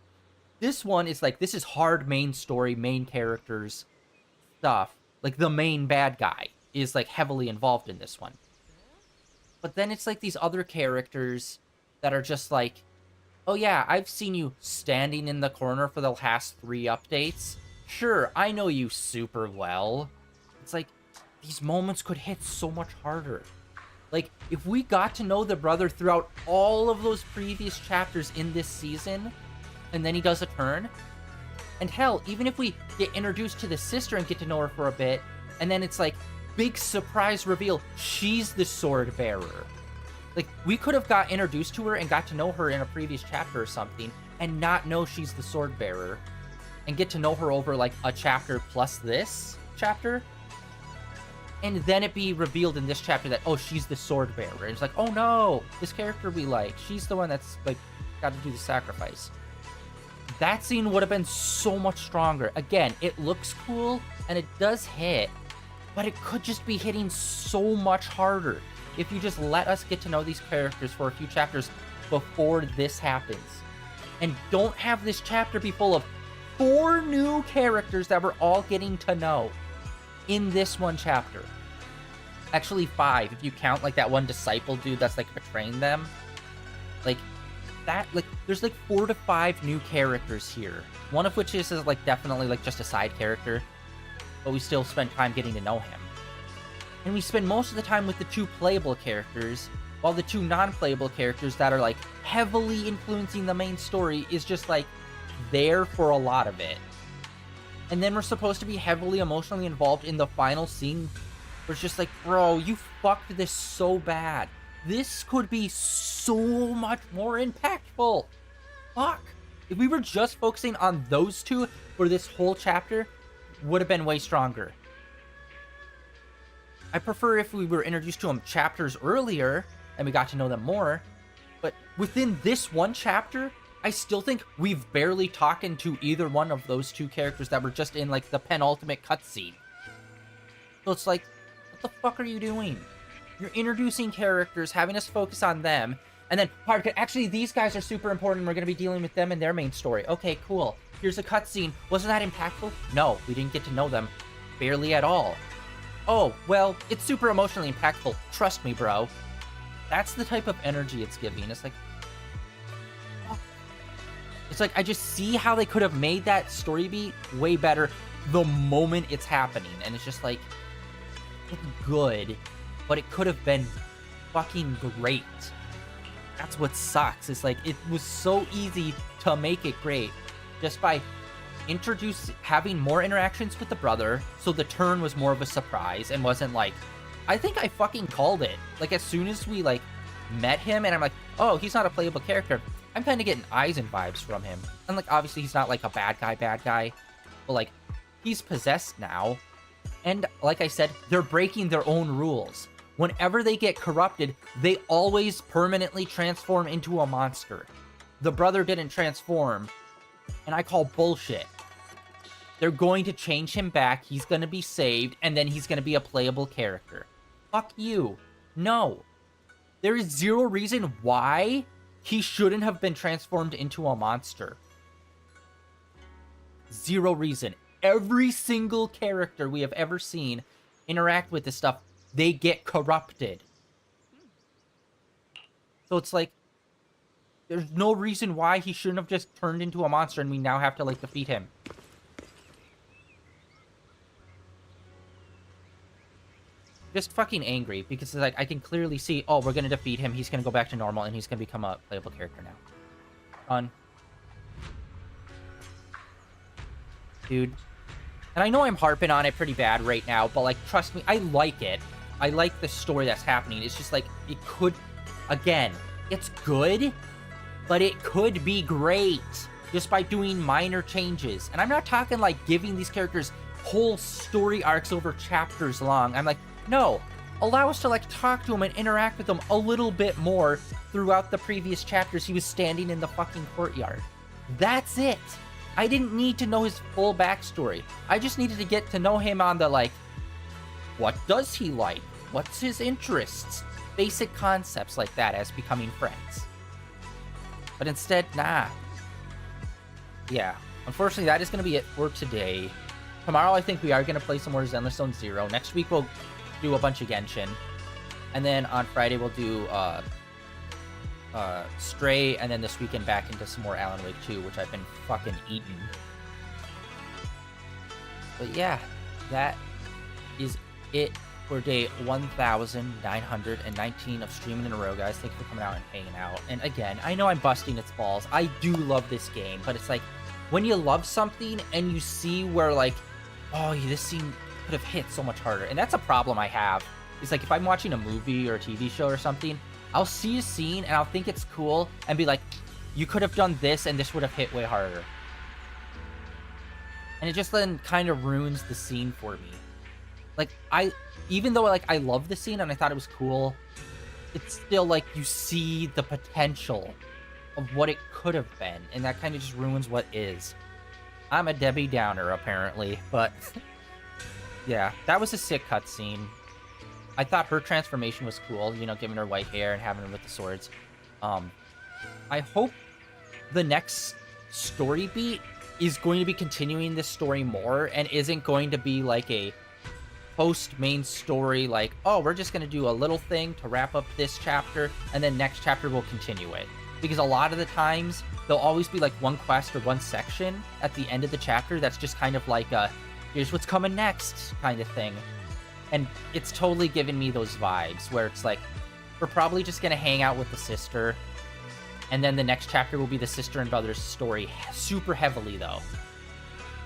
This one is, like, this is hard main story, main characters stuff. Like, the main bad guy is, like, heavily involved in this one. But then it's, like, these other characters that are just like, oh yeah, I've seen you standing in the corner for the last 3 updates. Sure, I know you super well. It's like, these moments could hit so much harder. Like, if we got to know the brother throughout all of those previous chapters in this season, and then he does a turn, and hell, even if we get introduced to the sister and get to know her for a bit, and then it's like, big surprise reveal, she's the sword bearer. Like, we could have got introduced to her and got to know her in a previous chapter or something, and not know she's the sword bearer, and get to know her over, like, a chapter plus this chapter, and then it be revealed in this chapter that, oh, she's the sword bearer. And it's like, oh no, this character we like, she's the one that's, like, got to do the sacrifice. That scene would have been so much stronger. Again, it looks cool, and it does hit, but it could just be hitting so much harder if you just let us get to know these characters for a few chapters before this happens. And don't have this chapter be full of 4 new characters that we're all getting to know in this one chapter. Actually 5, if you count, like, that one disciple dude that's, like, betraying them. Like, that, like, there's, like, 4 to 5 new characters here. One of which is like, definitely, like, just a side character, but we still spend time getting to know him. And we spend most of the time with the 2 playable characters, while the 2 non-playable characters that are, like, heavily influencing the main story is just, like, there for a lot of it. And then we're supposed to be heavily emotionally involved in the final scene, where it's just like, bro, you fucked this so bad. This could be so much more impactful. Fuck. If we were just focusing on those 2 for this whole chapter, would have been way stronger. I prefer if we were introduced to them chapters earlier and we got to know them more. But within this one chapter, I still think we've barely talked to either one of those 2 characters that were just in, like, the penultimate cutscene. So it's like, what the fuck are you doing? You're introducing characters, having us focus on them, and then, actually, these guys are super important. We're going to be dealing with them in their main story. Okay, cool. Here's a cutscene. Wasn't that impactful? No, we didn't get to know them barely at all. Oh, well, it's super emotionally impactful. Trust me, bro. That's the type of energy it's giving. It's like, oh. It's like, I just see how they could have made that story beat way better the moment it's happening. And it's just like, it's good, but it could have been fucking great. That's what sucks. It's like, it was so easy to make it great just by having more interactions with the brother, so the turn was more of a surprise and wasn't like, I think I fucking called it. Like, as soon as we, like, met him and I'm like, oh, he's not a playable character, I'm kind of getting Aizen vibes from him. And like, obviously he's not like a bad guy, but like, he's possessed now. And like I said, they're breaking their own rules. Whenever they get corrupted, they always permanently transform into a monster. The brother didn't transform, and I call bullshit. They're going to change him back, he's going to be saved, and then he's going to be a playable character. Fuck you. No. There is zero reason why he shouldn't have been transformed into a monster. Zero reason. Every single character we have ever seen interact with this stuff, they get corrupted. So it's like, there's no reason why he shouldn't have just turned into a monster and we now have to, like, defeat him. Just fucking angry, because like, I can clearly see, oh, we're gonna defeat him, he's gonna go back to normal, and he's gonna become a playable character now. Fun. Dude. And I know I'm harping on it pretty bad right now, but like, trust me, I like it. I like the story that's happening. It's just like, it could, again, it's good, but it could be great just by doing minor changes. And I'm not talking like giving these characters whole story arcs over chapters long. I'm like, no, allow us to like talk to him and interact with him a little bit more throughout the previous chapters he was standing in the fucking courtyard. That's it. I didn't need to know his full backstory. I just needed to get to know him on the like, what does he like? What's his interests? Basic concepts like that as becoming friends. But instead, nah. Yeah, unfortunately that is going to be it for today. Tomorrow I think we are going to play some more Zenless Zone Zero. Next week we'll do a bunch of Genshin. And then on Friday we'll do Stray, and then this weekend back into some more Alan Wake 2, which I've been fucking eating. But yeah, that is it for day 1919 of streaming in a row, guys. Thanks for coming out and hanging out. And again, I know I'm busting its balls. I do love this game, but it's like, when you love something and you see where like, oh, this scene could have hit so much harder. And that's a problem I have. It's like, if I'm watching a movie or a TV show or something, I'll see a scene and I'll think it's cool and be like, you could have done this and this would have hit way harder. And it just then kind of ruins the scene for me. Like, even though like I love the scene and I thought it was cool, it's still like you see the potential of what it could have been, and that kind of just ruins what is. I'm a Debbie Downer apparently, but yeah, that was a sick cutscene. I thought her transformation was cool, you know, giving her white hair and having her with the swords. I hope the next story beat is going to be continuing this story more and isn't going to be like a post-main story, like, oh, we're just going to do a little thing to wrap up this chapter, and then next chapter we'll continue it. Because a lot of the times, there'll always be like one quest or one section at the end of the chapter that's just kind of like a, here's what's coming next kind of thing. And it's totally giving me those vibes where it's like, we're probably just going to hang out with the sister, and then the next chapter will be the sister and brother's story, super heavily though.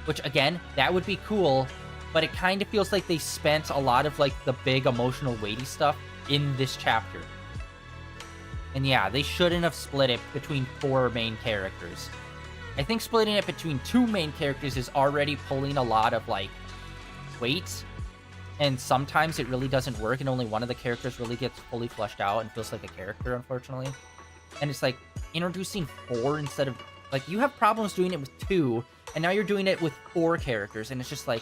Which again, that would be cool, but it kind of feels like they spent a lot of like the big emotional weighty stuff in this chapter. And yeah, they shouldn't have split it between 4 main characters. I think splitting it between 2 main characters is already pulling a lot of like weight, and sometimes it really doesn't work and only one of the characters really gets fully fleshed out and feels like a character, unfortunately. And it's like introducing 4 instead of, like, you have problems doing it with 2, and now you're doing it with 4 characters, and it's just like,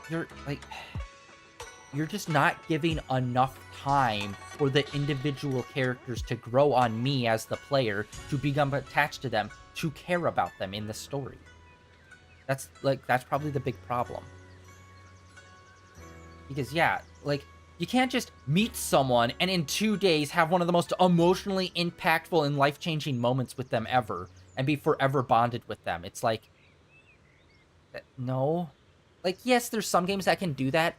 you're just not giving enough time for the individual characters to grow on me as the player, to become attached to them, to care about them in the story. That's probably the big problem. Because yeah, like, you can't just meet someone and in 2 days have one of the most emotionally impactful and life-changing moments with them ever and be forever bonded with them. It's like, no. Like, yes, there's some games that can do that.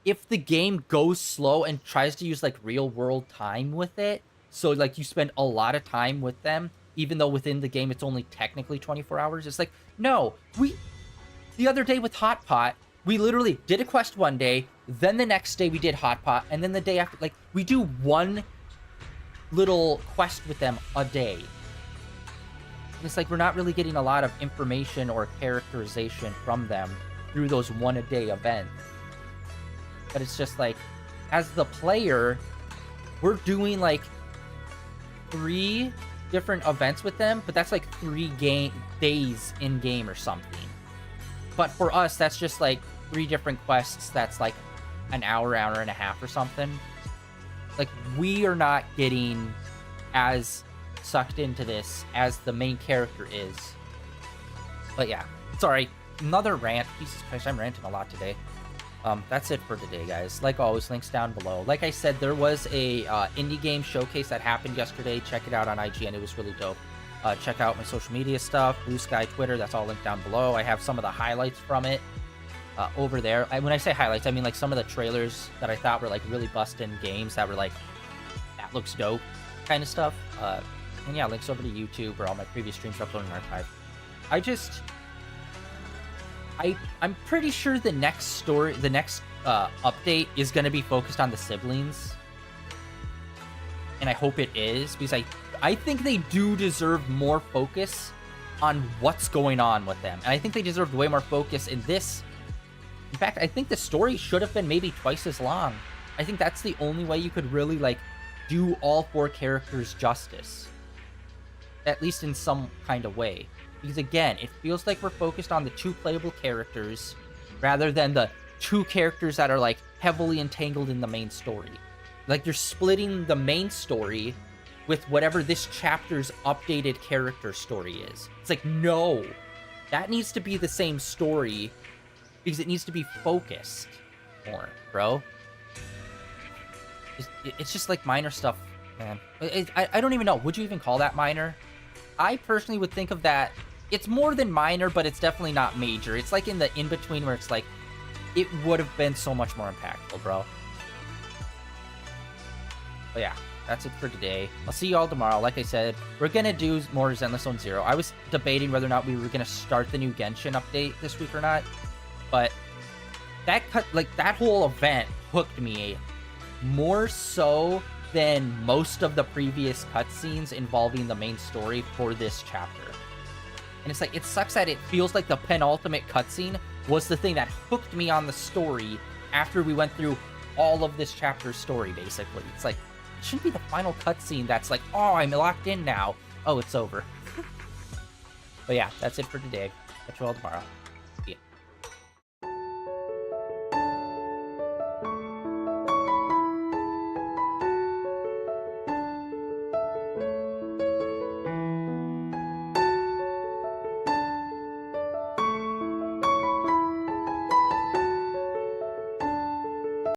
If the game goes slow and tries to use, like, real-world time with it, so, like, you spend a lot of time with them, even though within the game it's only technically 24 hours, it's like, no, the other day with Hot Pot, we literally did a quest one day, then the next day we did Hot Pot, and then the day after, like, we do one little quest with them a day. It's like we're not really getting a lot of information or characterization from them through those one-a-day events. But it's just like, as the player, we're doing like 3 different events with them, but that's like 3 days in game or something. But for us, that's just like 3 different quests. That's like an hour and a half or something. Like, we are not getting as sucked into this as the main character is. But yeah, sorry, another rant. Jesus Christ, I'm ranting a lot today. That's it for today, guys. Like always, links down below. Like I said, there was a indie game showcase that happened yesterday. Check it out on IGN. It was really dope. Check out my social media stuff, Blue Sky, Twitter. That's all linked down below. I have some of the highlights from it over there. When I say highlights, I mean like some of the trailers that I thought were like really bustin' games that were like, that looks dope kind of stuff. And yeah, links over to YouTube or all my previous streams uploading archive. I'm pretty sure the next update is going to be focused on the siblings. And I hope it is, because I think they do deserve more focus on what's going on with them. And I think they deserved way more focus in this. In fact, I think the story should have been maybe twice as long. I think that's the only way you could really, like, do all 4 characters justice. At least in some kind of way. Because again, it feels like we're focused on the 2 playable characters rather than the 2 characters that are like heavily entangled in the main story. Like, you're splitting the main story with whatever this chapter's updated character story is. It's like, no, that needs to be the same story because it needs to be focused more, bro. It's just like minor stuff, man. I don't even know. Would you even call that minor? I personally would think of that. It's more than minor, but it's definitely not major. It's like in the in-between where it's like, it would have been so much more impactful, bro. But yeah, that's it for today. I'll see you all tomorrow. Like I said, we're going to do more Zenless Zone Zero. I was debating whether or not we were going to start the new Genshin update this week or not. But that whole event hooked me more so than most of the previous cutscenes involving the main story for this chapter. And it's like, it sucks that it feels like the penultimate cutscene was the thing that hooked me on the story after we went through all of this chapter's story, basically. It's like, it shouldn't be the final cutscene that's like, oh, I'm locked in now. Oh, it's over. But yeah, that's it for today. Catch you all tomorrow.